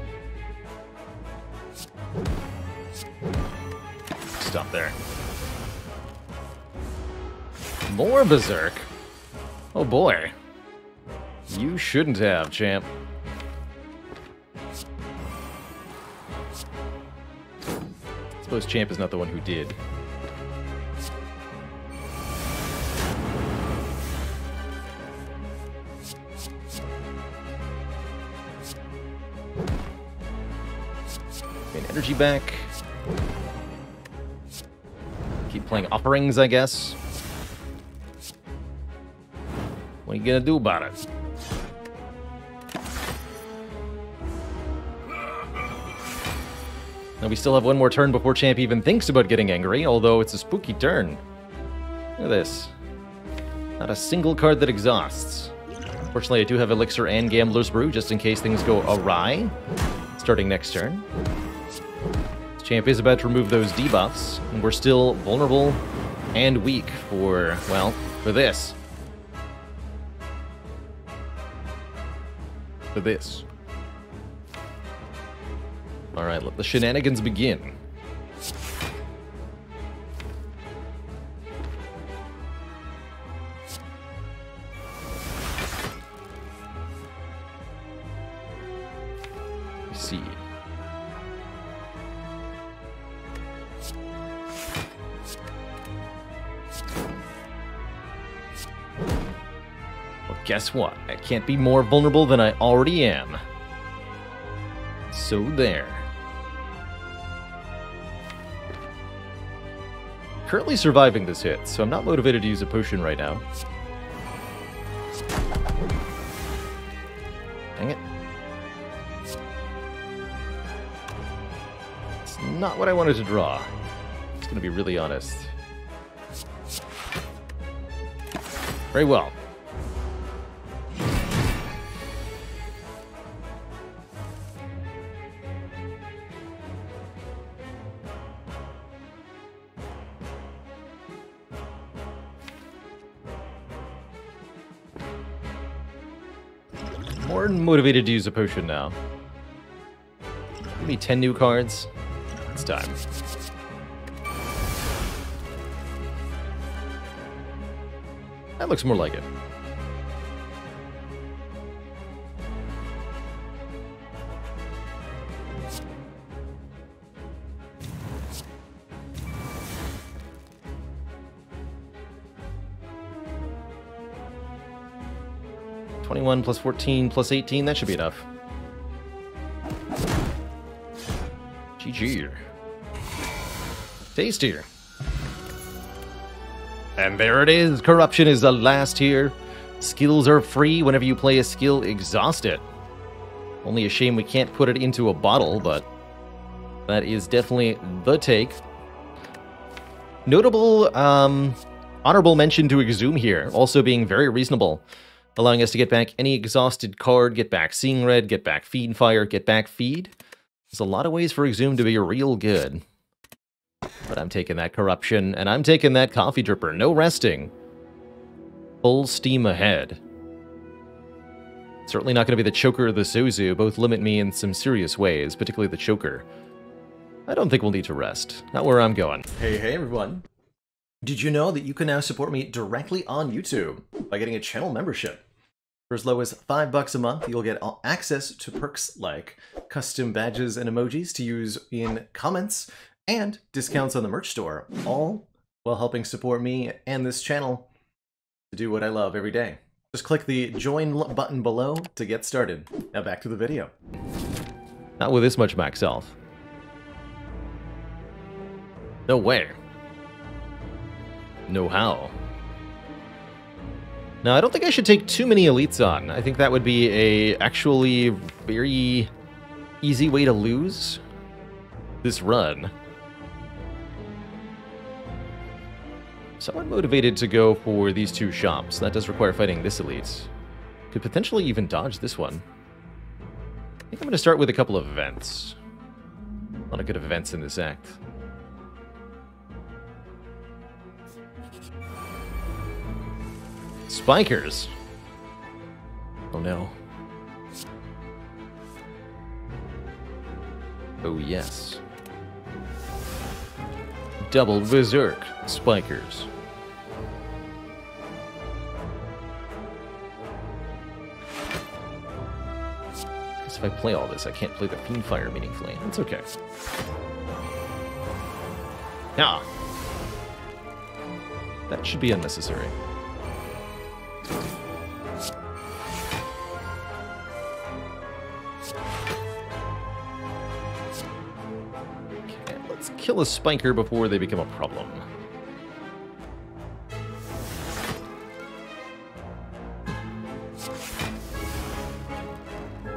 Stop there. More Berserk? Oh boy. You shouldn't have, champ. I suppose champ is not the one who did. Energy back. Keep playing offerings, I guess. What are you gonna do about it? Now we still have one more turn before champ even thinks about getting angry, although it's a spooky turn. Look at this. Not a single card that exhausts. Fortunately, I do have Elixir and Gambler's Brew just in case things go awry. Starting next turn. Champ is about to remove those debuffs, and we're still vulnerable and weak for, well, for this. to this. Alright, let the shenanigans begin. Let's see. Well, guess what? I can't be more vulnerable than I already am. So there. Currently surviving this hit, so I'm not motivated to use a potion right now. Dang it. It's not what I wanted to draw. Just gonna be really honest. Very well. More motivated to use a potion now. Give me 10 new cards. It's time. That looks more like it. +21 plus 14 plus 18, that should be enough. GG. Tastier. And there it is. Corruption is the last here. Skills are free. Whenever you play a skill, exhaust it. Only a shame we can't put it into a bottle, but that is definitely the take. Notable, honorable mention to Exhume here, also being very reasonable. Allowing us to get back any exhausted card, get back Seeing Red, get back Feed Fire, get back Feed. There's a lot of ways for Exhume to be real good. But I'm taking that Corruption, and I'm taking that Coffee Dripper. No resting. Full steam ahead. Certainly not going to be the Choker or the Sozu. Both limit me in some serious ways, particularly the Choker. I don't think we'll need to rest. Not where I'm going. Hey everyone. Did you know that you can now support me directly on YouTube by getting a channel membership? For as low as $5 a month, you'll get access to perks like custom badges and emojis to use in comments and discounts on the merch store, all while helping support me and this channel to do what I love every day. Just click the join button below to get started. Now back to the video. Not with this much max health. No way. No how. Now, I don't think I should take too many elites on. I think that would be a actually very easy way to lose this run. Somewhat motivated to go for these two shops. That does require fighting this elite. Could potentially even dodge this one. I think I'm going to start with a couple of events. A lot of good events in this act. Spikers. Oh no. Oh yes. Double Berserk Spikers. Guess if I play all this, I can't play the Fiend Fire meaningfully. That's okay. Yeah. That should be unnecessary. Let's kill a Spiker before they become a problem.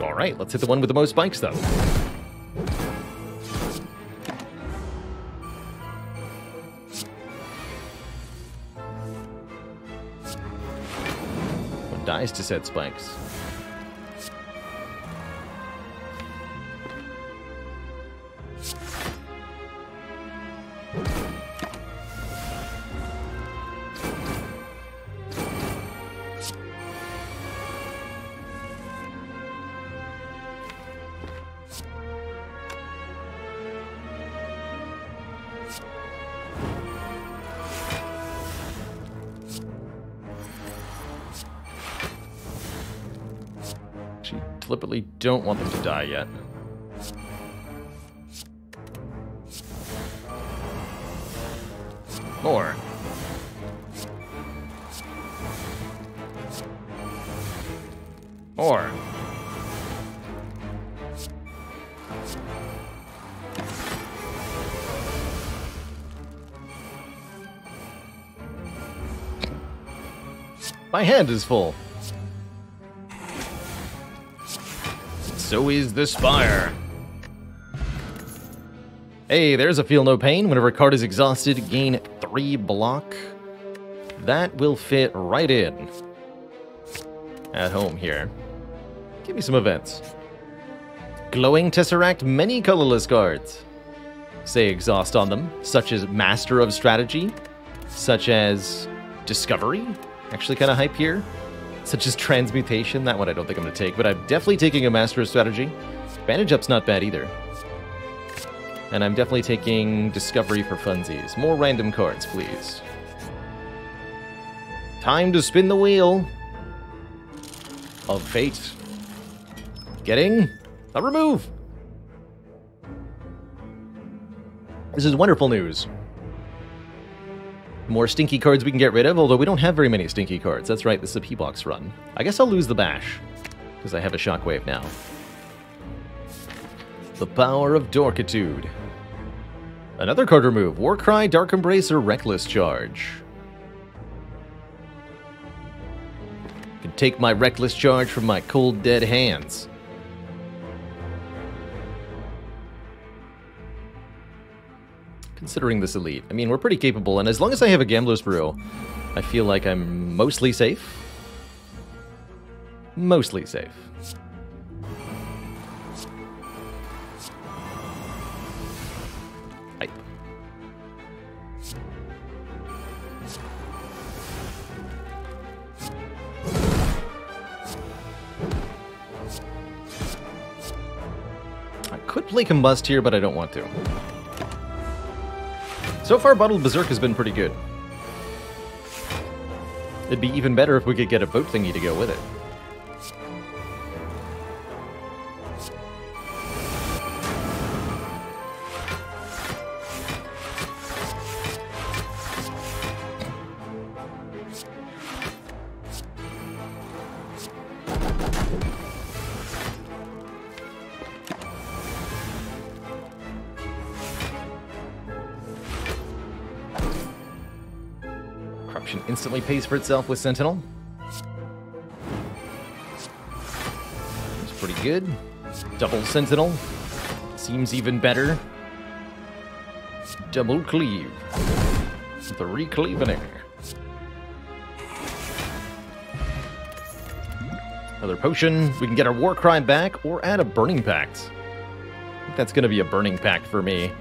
Alright, let's hit the one with the most spikes, though. One dies to said spikes. deliberately don't want them to die yet. More. More. My hand is full. So is the Spire. Hey, there's a Feel No Pain. Whenever a card is exhausted, gain 3 block. That will fit right in. At home here. Give me some events. Glowing Tesseract, many colorless cards. Say exhaust on them, such as Master of Strategy, such as Discovery. Actually kind of hype here. Such as Transmutation. That one I don't think I'm going to take, but I'm definitely taking a Master of Strategy. Bandage Up's not bad either. And I'm definitely taking Discovery for funsies. More random cards, please. Time to spin the wheel of fate. Getting a remove. This is wonderful news. More stinky cards we can get rid of, although we don't have very many stinky cards. That's right, this is a P-Box run. I guess I'll lose the Bash, because I have a Shockwave now. The Power of Dorkitude. Another card remove. Warcry, Dark Embrace, or Reckless Charge. I can take my Reckless Charge from my cold, dead hands. Considering this elite. I mean, we're pretty capable, and as long as I have a Gambler's Brew, I feel like I'm mostly safe. Mostly safe. Hype. I could play Combust here, but I don't want to. So far, Bottled Berserk has been pretty good. It'd be even better if we could get a boat thingy to go with it. Corruption instantly pays for itself with Sentinel. It's pretty good. Double Sentinel. Seems even better. Double Cleave. 3 Cleavening. Another potion. We can get our Warcry back or add a Burning Pact. I think that's going to be a Burning Pact for me.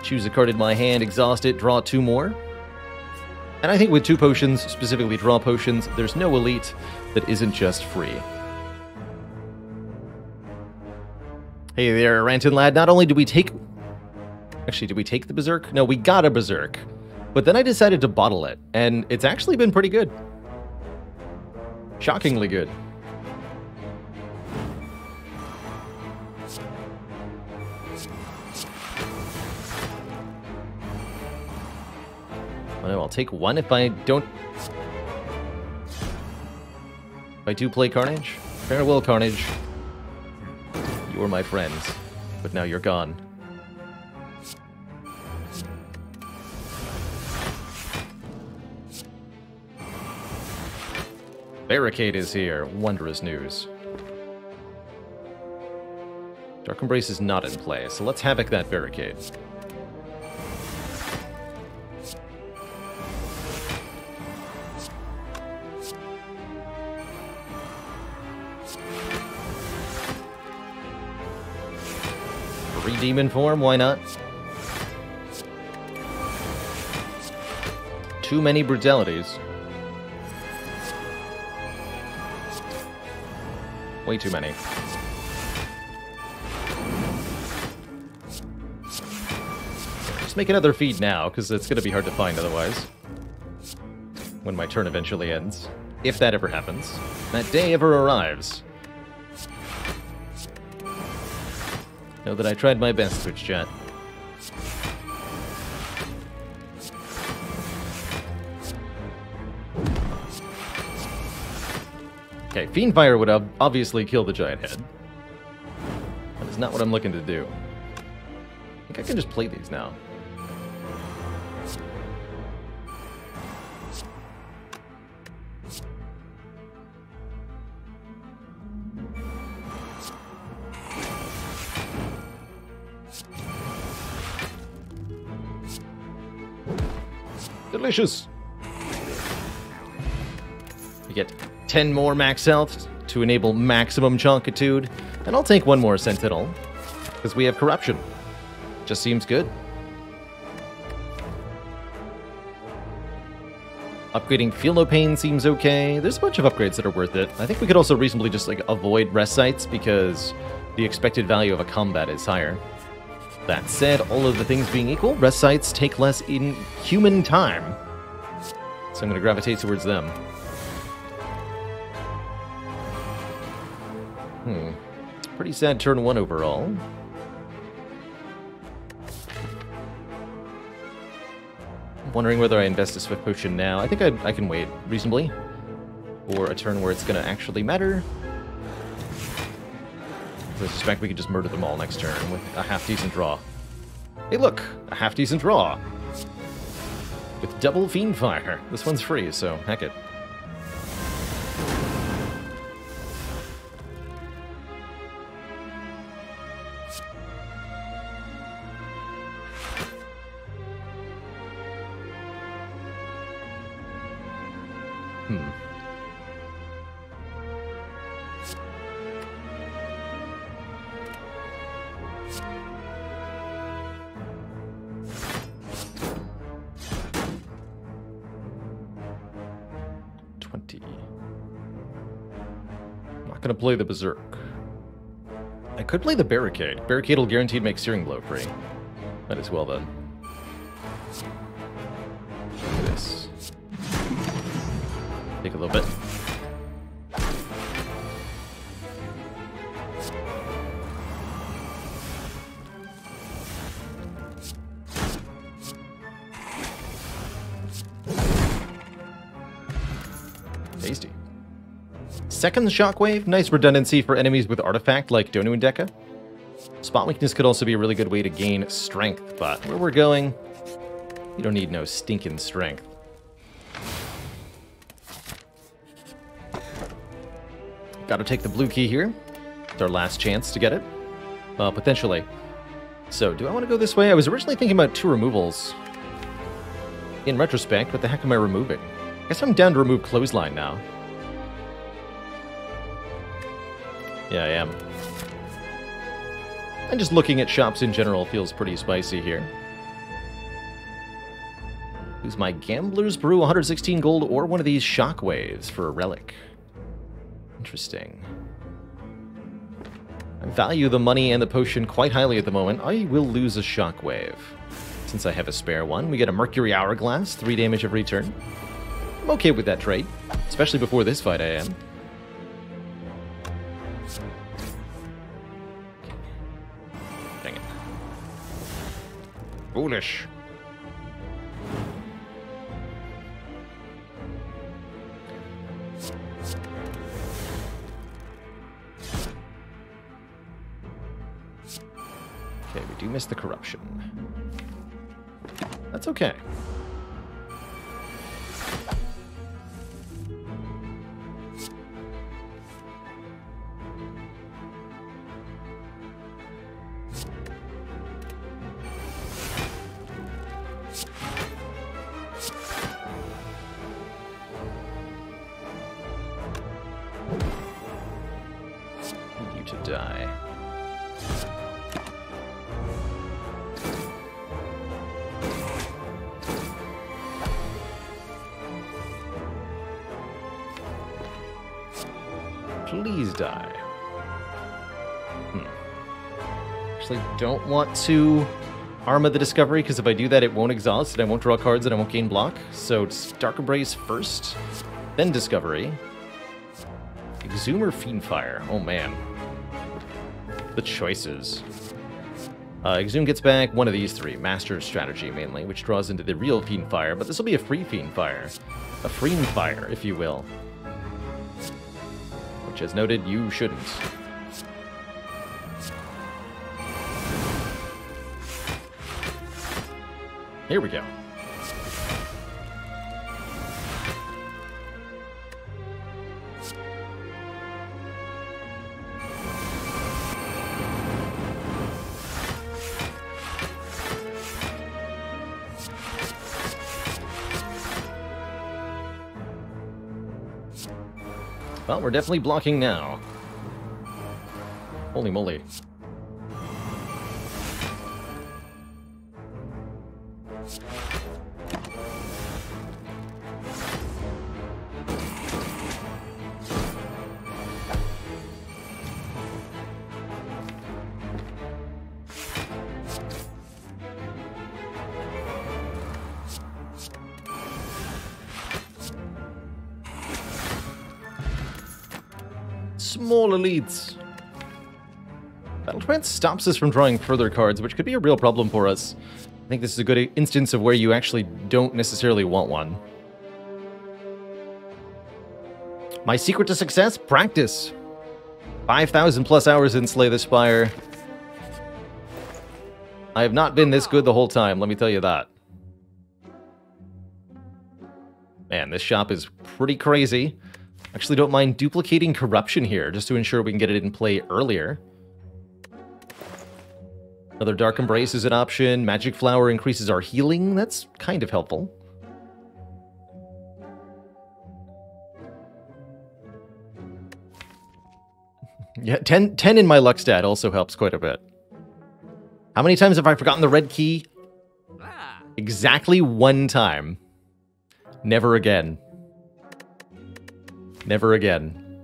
Choose a card in my hand, exhaust it, draw 2 more. And I think with 2 potions, specifically draw potions, there's no elite that isn't just free. Hey there, Rantin Lad. Not only did we take... Actually, did we take the Berserk? No, we got a Berserk. But then I decided to bottle it, and it's actually been pretty good. Shockingly good. Well, I'll take 1 if I don't... If I do play Carnage. Farewell, Carnage. You were my friend, but now you're gone. Barricade is here. Wondrous news. Dark Embrace is not in play, so let's havoc that barricade. Demon form, why not? Too many brutalities. Way too many. Just make another feed now, because it's going to be hard to find otherwise. When my turn eventually ends. If that ever happens. That day ever arrives. Know that I tried my best, Twitch chat. Okay, Fiendfire would obviously kill the giant head. That is not what I'm looking to do. I think I can just play these now. Delicious! We get 10 more max health to enable maximum chonkitude, and I'll take one more Sentinel, because we have Corruption. Just seems good. Upgrading Feel No Pain seems okay. There's a bunch of upgrades that are worth it. I think we could also reasonably just like avoid rest sites, because the expected value of a combat is higher. That said, all of the things being equal, rest sites take less in human time. So I'm going to gravitate towards them. Pretty sad turn 1 overall. I'm wondering whether I invest a Swift Potion now. I think I can wait reasonably. Or a turn where it's going to actually matter. I suspect we could just murder them all next turn with a half-decent draw. Hey look! A half-decent draw! With double Fiendfire. This one's free, so heck it. Gonna play the Berserk. I could play the Barricade. Barricade will guaranteed make Searing Blow free. Might as well then. Look at this. Take a little bit. Tasty. Second Shockwave, nice redundancy for enemies with Artifact like Donu and Deka. Spot Weakness could also be a really good way to gain Strength, but where we're going, you don't need no stinking Strength. Gotta take the blue key here. It's our last chance to get it. Potentially. So, do I want to go this way? I was originally thinking about 2 removals. In retrospect, what the heck am I removing? I guess I'm down to remove Clothesline now. Yeah, I am. And just looking at shops in general feels pretty spicy here. Use my Gambler's Brew, 116 gold, or one of these Shockwaves for a relic. Interesting. I value the money and the potion quite highly at the moment. I will lose a Shockwave. Since I have a spare one, we get a Mercury Hourglass, 3 damage every turn. I'm okay with that trade. Especially before this fight I am. Dang it. Foolish. Okay, we do miss the corruption. That's okay. Need you to die. Please die. Actually, don't want to Arma the Discovery, because if I do that, it won't exhaust, and I won't draw cards, and I won't gain block. So it's Dark Embrace first, then Discovery. Exhume or Fiendfire? Oh man. The choices. Exhume gets back one of these three. Master's Strategy, mainly, which draws into the real Fiend Fire, but this will be a free Fiend Fire. A Fiend Fire, if you will. Which, as noted, you shouldn't. Here we go. Well, we're definitely blocking now. Holy moly. Small elites. Battle Trance stops us from drawing further cards, which could be a real problem for us. I think this is a good instance of where you actually don't necessarily want one. My secret to success? Practice. 5,000 plus hours in Slay the Spire. I have not been this good the whole time, let me tell you that. Man, this shop is pretty crazy. Actually don't mind duplicating Corruption here, just to ensure we can get it in play earlier. Another Dark Embrace is an option. Magic Flower increases our healing. That's kind of helpful. Yeah, 10 in my luck stat also helps quite a bit. How many times have I forgotten the red key? Exactly one time. Never again. Never again.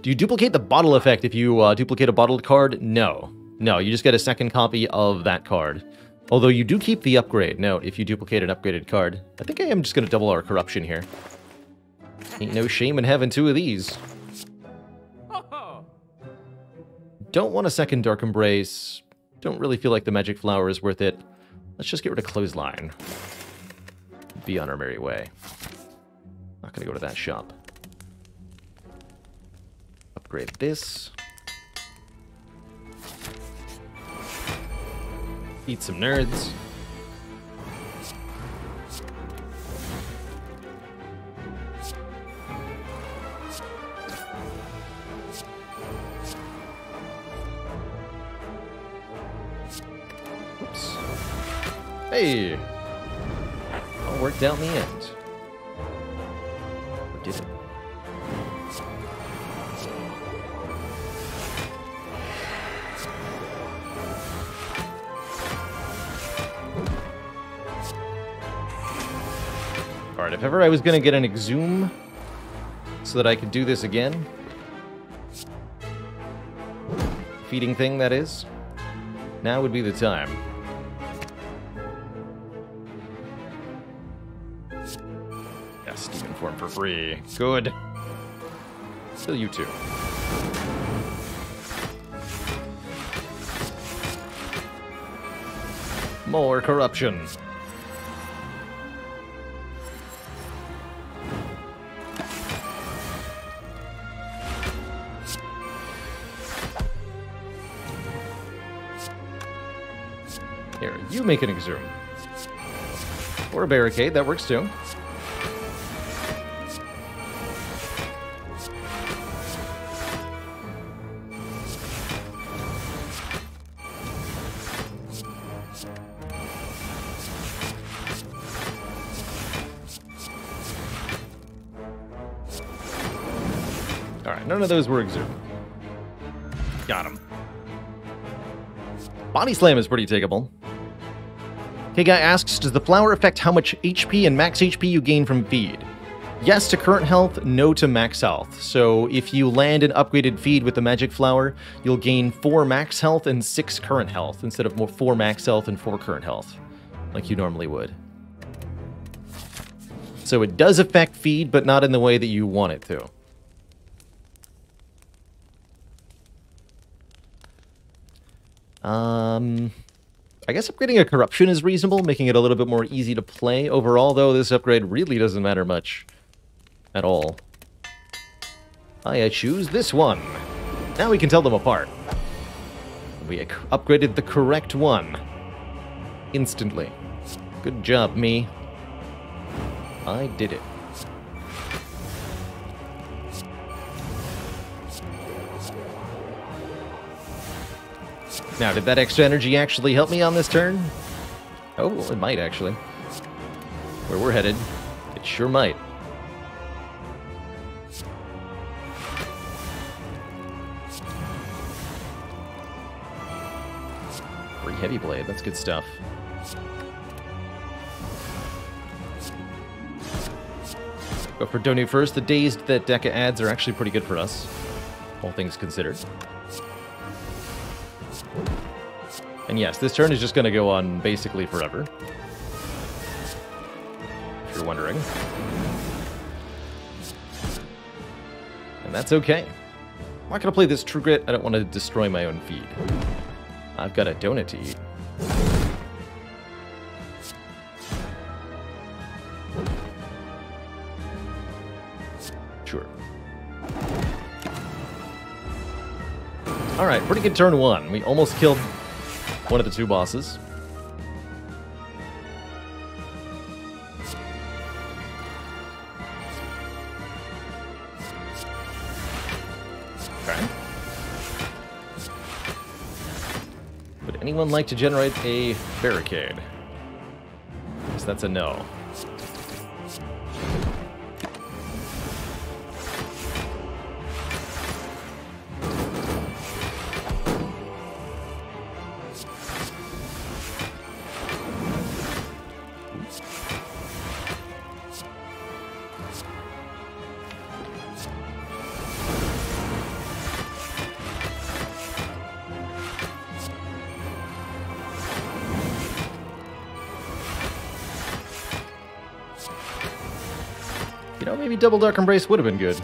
Do you duplicate the bottle effect if you duplicate a bottled card? No. No, you just get a second copy of that card. Although you do keep the upgrade. Note, if you duplicate an upgraded card. I think I am just going to double our corruption here. Ain't no shame in having two of these. Don't want a second Dark Embrace. Don't really feel like the Magic Flower is worth it. Let's just get rid of Clothesline. Be on our merry way. Not gonna go to that shop. Upgrade this. Eat some nerds. Oops. Hey! All worked out in the end. Did it? Alright, if ever I was going to get an Exhume so that I could do this again. Feeding thing, that is. Now would be the time. Demon form for free. Good. Still you two. More corruption. Here, you make an Exhume. Or a barricade, that works too. Alright, none of those were Exhume. Got him. Body Slam is pretty takeable. Okay, guy asks, does the flower affect how much HP and max HP you gain from feed? Yes to current health, no to max health. So if you land an upgraded feed with the magic flower, you'll gain 4 max health and 6 current health, instead of 4 max health and 4 current health, like you normally would. So it does affect feed, but not in the way that you want it to. I guess upgrading a corruption is reasonable, making it a little bit more easy to play. Overall, though, this upgrade really doesn't matter much at all. I choose this one. Now we can tell them apart. We upgraded the correct one. Instantly. Good job, me. I did it. Now, did that extra energy actually help me on this turn? Oh, it might, actually. Where we're headed, it sure might. Free heavy blade, that's good stuff. Go for Donu first. The dazed that Deca adds are actually pretty good for us, all things considered. And yes, this turn is just going to go on basically forever, if you're wondering. And that's okay. I'm not going to play this True Grit. I don't want to destroy my own feed. I've got a donut to eat. Sure. Alright, pretty good turn one. We almost killed one of the two bosses. Okay. Would anyone like to generate a barricade? Yes, that's a no. You know, maybe Double Dark Embrace would have been good.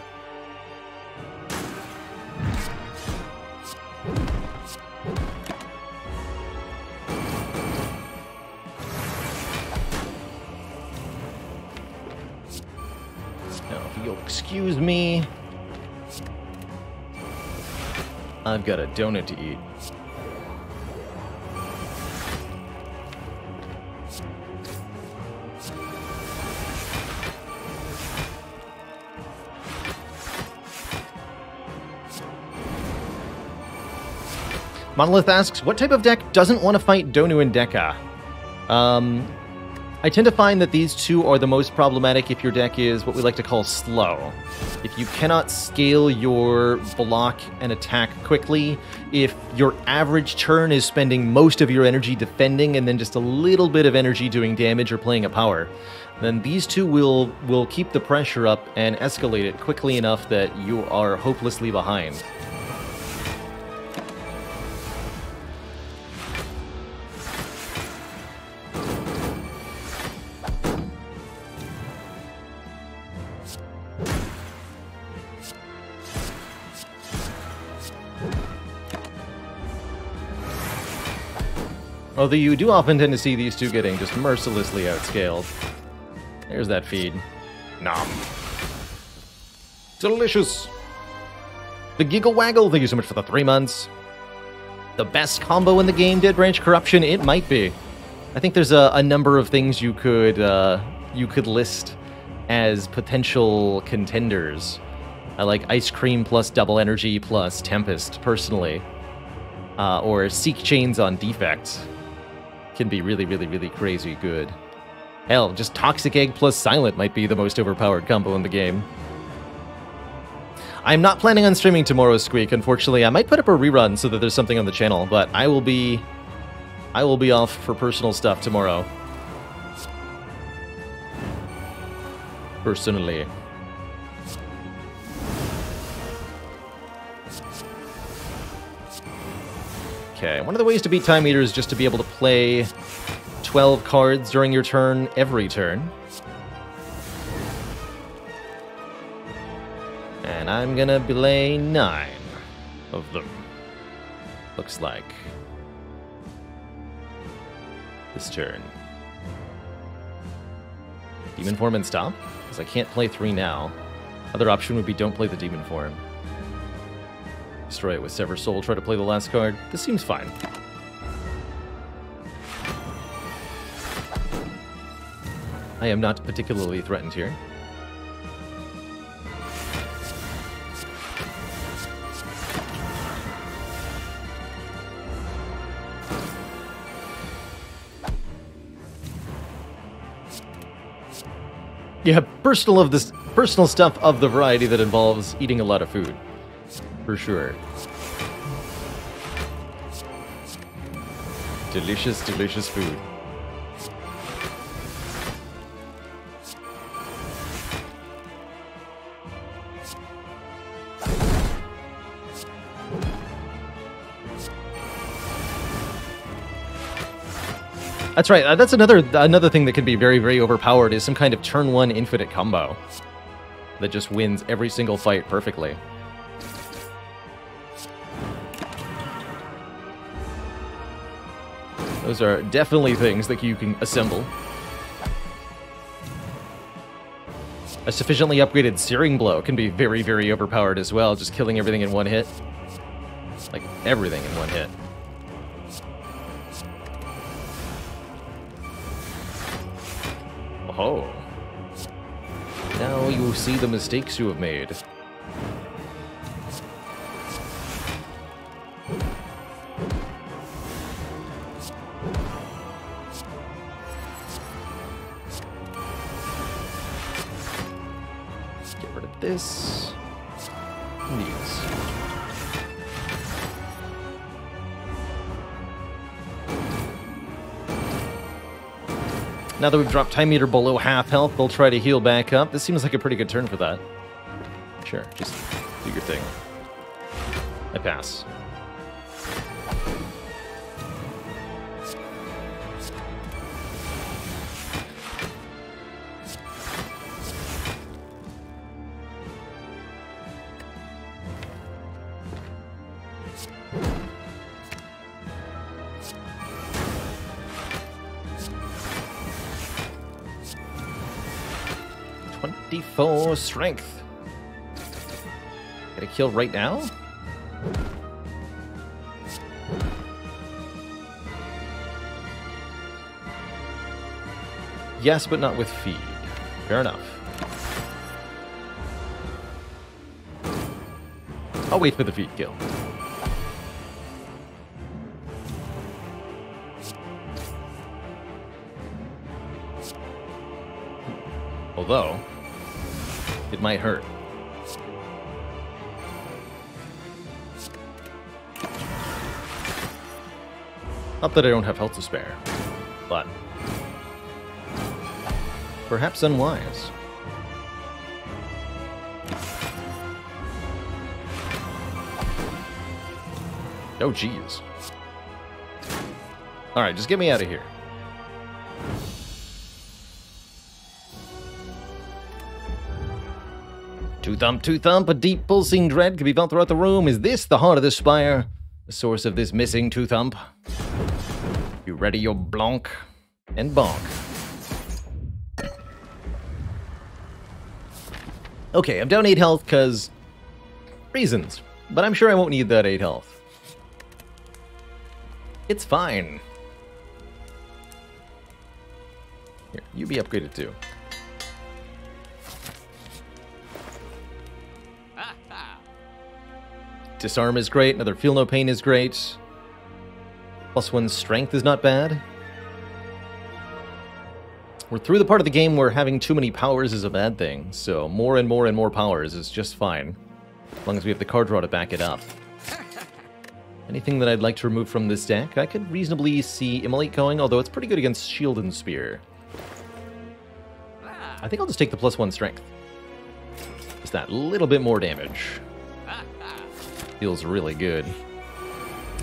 Now, if you'll excuse me, I've got a donut to eat. Monolith asks, what type of deck doesn't want to fight Donu and Deca? I tend to find that these two are the most problematic if your deck is what we like to call slow. If you cannot scale your block and attack quickly, if your average turn is spending most of your energy defending and then just a little bit of energy doing damage or playing a power, then these two will keep the pressure up and escalate it quickly enough that you are hopelessly behind. Although you do often tend to see these two getting just mercilessly outscaled. There's that feed. Nom. Delicious. The Giggle Waggle, thank you so much for the 3 months. The best combo in the game, Dead Branch Corruption, it might be. I think there's a number of things you could list as potential contenders. I like Ice Cream plus Double Energy plus Tempest, personally. Or Seek Chains on Defect. Can be really, really, really crazy good. Hell, just Toxic Egg plus Silent might be the most overpowered combo in the game. I'm not planning on streaming tomorrow, Squeak, unfortunately. I might put up a rerun so that there's something on the channel, but I will be off for personal stuff tomorrow. Personally. Okay, one of the ways to beat Time Eater is just to be able to play 12 cards during your turn, every turn. And I'm gonna play 9 of them. Looks like. this turn. Demon form and stop? Because I can't play 3 now. Other option would be don't play the demon form. Destroy it with Sever Soul, try to play the last card. This seems fine. I am not particularly threatened here. Yeah, personal stuff of the variety that involves eating a lot of food. For sure. Delicious, delicious food. That's right. That's another thing that can be very, very overpowered is some kind of turn 1 infinite combo that just wins every single fight perfectly. Those are definitely things that you can assemble. A sufficiently upgraded Searing Blow can be very, very overpowered as well, just killing everything in one hit. Like, everything in one hit. Oh. Now you see the mistakes you have made. Get rid of this. And these. Now that we've dropped Time Meter below half health, they'll try to heal back up. This seems like a pretty good turn for that. Sure, just do your thing. I pass. Strength. Get a kill right now? Yes, but not with feed. Fair enough. I'll wait for the feed kill. Although, it might hurt. Not that I don't have health to spare, but perhaps unwise. Oh, jeez. Alright, just get me out of here. Two thump, a deep pulsing dread can be felt throughout the room. Is this the heart of the spire? The source of this missing two thump? You ready your blonk and bonk. Okay, I'm down 8 health because reasons, but I'm sure I won't need that 8 health. It's fine. Here, you be upgraded too. Disarm is great, another Feel No Pain is great. +1 strength is not bad. We're through the part of the game where having too many powers is a bad thing, so more and more and more powers is just fine, as long as we have the card draw to back it up. Anything that I'd like to remove from this deck, I could reasonably see Immolate going, although it's pretty good against Shield and Spear. I think I'll just take the +1 strength. Just that little bit more damage. Feels really good.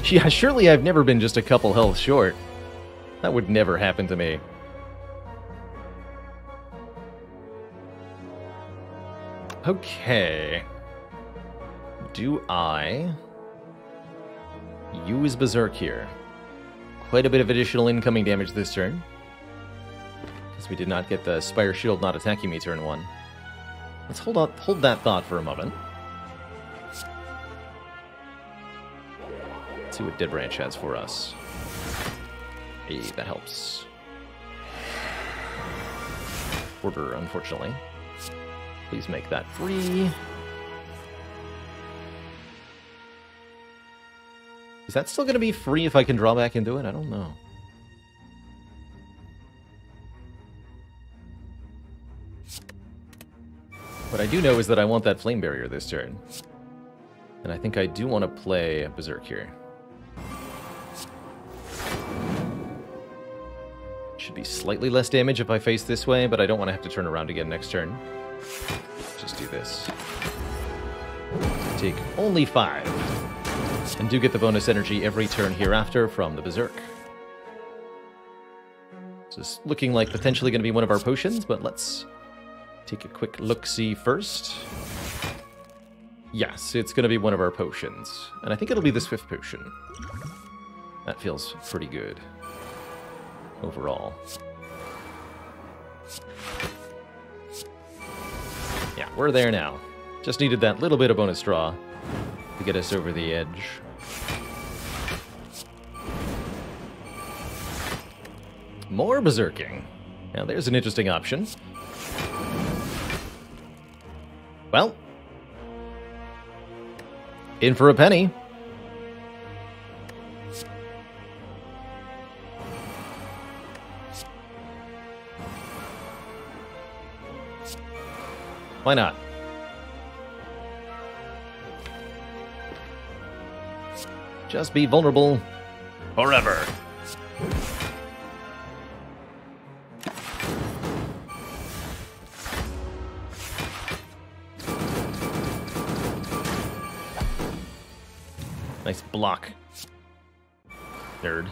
Yeah, surely I've never been just a couple health short. That would never happen to me. Okay. Do I use Berserk here? quite a bit of additional incoming damage this turn. Because we did not get the Spire Shield not attacking me turn 1. Let's hold that thought for a moment. Let's see what Dead Branch has for us. Hey, that helps. Order, unfortunately. Please make that free. Is that still going to be free if I can draw back into it? I don't know. What I do know is that I want that Flame Barrier this turn. And I think I do want to play Berserk here. Should be slightly less damage if I face this way, but I don't want to have to turn around again next turn. Just do this. Take only 5. And do get the bonus energy every turn hereafter from the Berserk. This is looking like potentially going to be one of our potions, but let's take a quick look-see first. Yes, it's going to be one of our potions. And I think it'll be this 5th potion. That feels pretty good overall. Yeah, we're there now. Just needed that little bit of bonus draw to get us over the edge. More berserking. Now there's an interesting option. Well, in for a penny. Why not? Just be vulnerable forever. Nice block, nerd.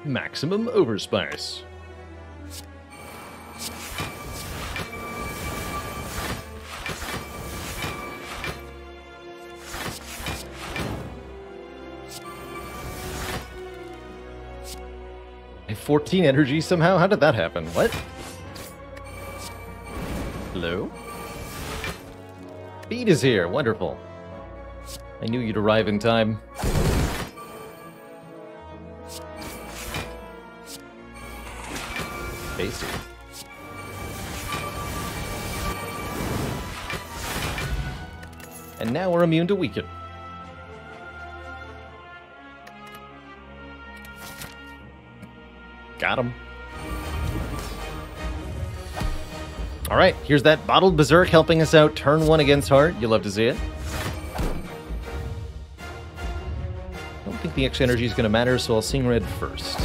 Maximum overspice. I have 14 energy somehow? How did that happen? What? Hello? Beat is here. Wonderful. I knew you'd arrive in time. Tasty. And now we're immune to weaken. Got him. Alright, here's that bottled Berserk helping us out turn 1 against Heart. You love to see it. I don't think the extra energy is going to matter, so I'll Sing Red first.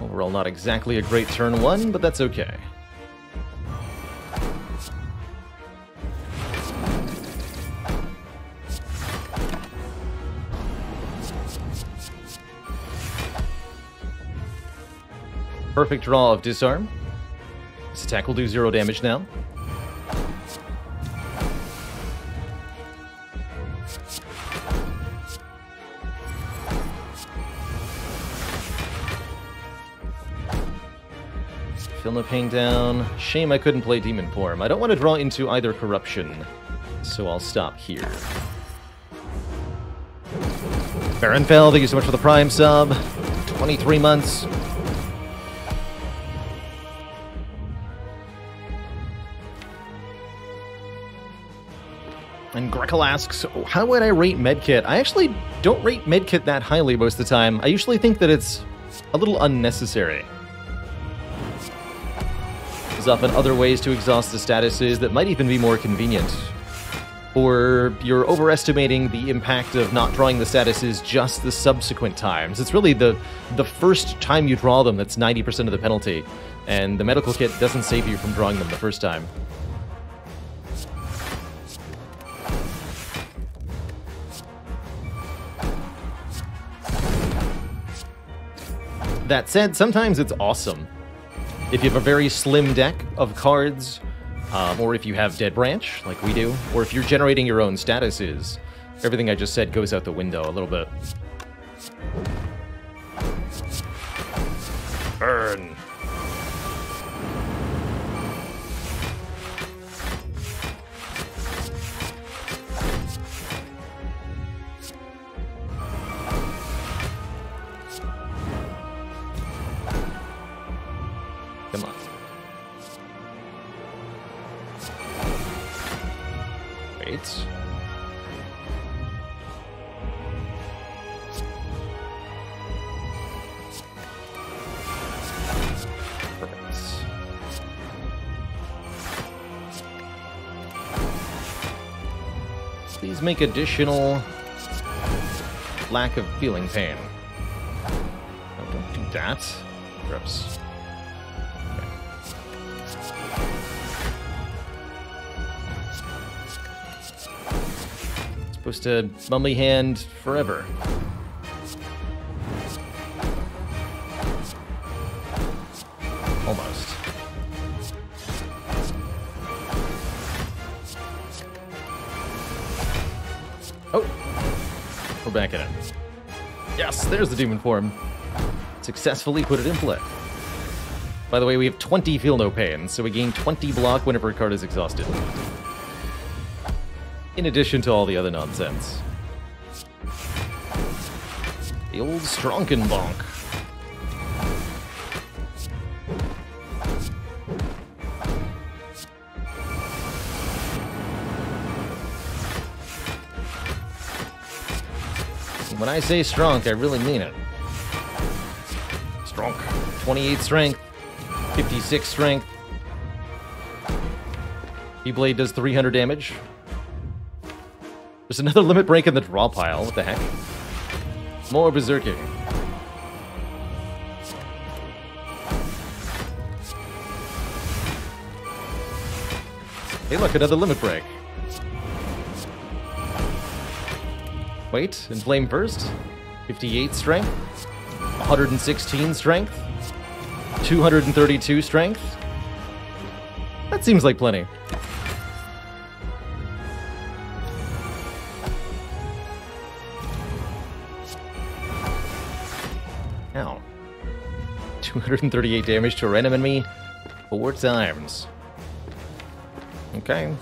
Overall, not exactly a great turn 1, but that's okay. Perfect draw of Disarm. This attack will do 0 damage now. Feel no pain down. Shame I couldn't play Demon Form. I don't want to draw into either Corruption, so I'll stop here. Baronfell, thank you so much for the Prime sub. 23 months. And Grekel asks, how would I rate Medkit? I actually don't rate Medkit that highly most of the time. I usually think that it's a little unnecessary. There's often other ways to exhaust the statuses that might even be more convenient. Or you're overestimating the impact of not drawing the statuses just the subsequent times. It's really the first time you draw them that's 90% of the penalty, and the medical kit doesn't save you from drawing them the first time. That said, sometimes it's awesome. If you have a very slim deck of cards, or if you have Dead Branch, like we do, or if you're generating your own statuses, everything I just said goes out the window a little bit. Burn. Come on. Wait. Perfect. Please make additional lack of feeling pain. Oh, don't do that. Gross. Supposed to mummy hand forever. Almost. Oh! We're back in it. Yes, there's the demon form. Successfully put it in play. By the way, we have 20 feel no pain, so we gain 20 block whenever a card is exhausted. In addition to all the other nonsense. The old Stronkenbonk. When I say Stronk, I really mean it. Stronk. 28 strength, 56 strength. Keyblade does 300 damage. There's another limit break in the draw pile. What the heck? More berserking. Hey, look, another limit break. Wait, inflame first. 58 strength. 116 strength. 232 strength. That seems like plenty. Ow. 238 damage to a random enemy 4 times. Okay.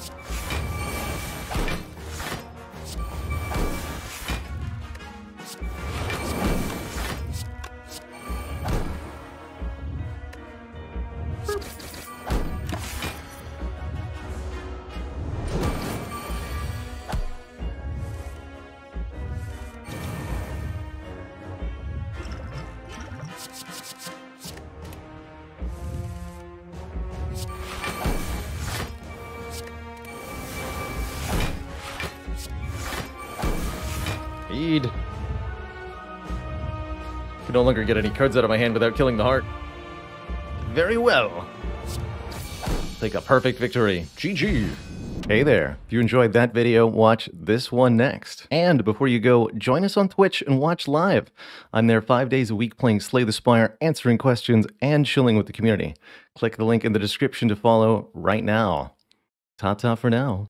Can no longer get any cards out of my hand without killing the heart. Very well. Take a perfect victory. GG. Hey there. If you enjoyed that video, watch this one next. And before you go, join us on Twitch and watch live. I'm there 5 days a week playing Slay the Spire, answering questions, and chilling with the community. Click the link in the description to follow right now. Ta-ta for now.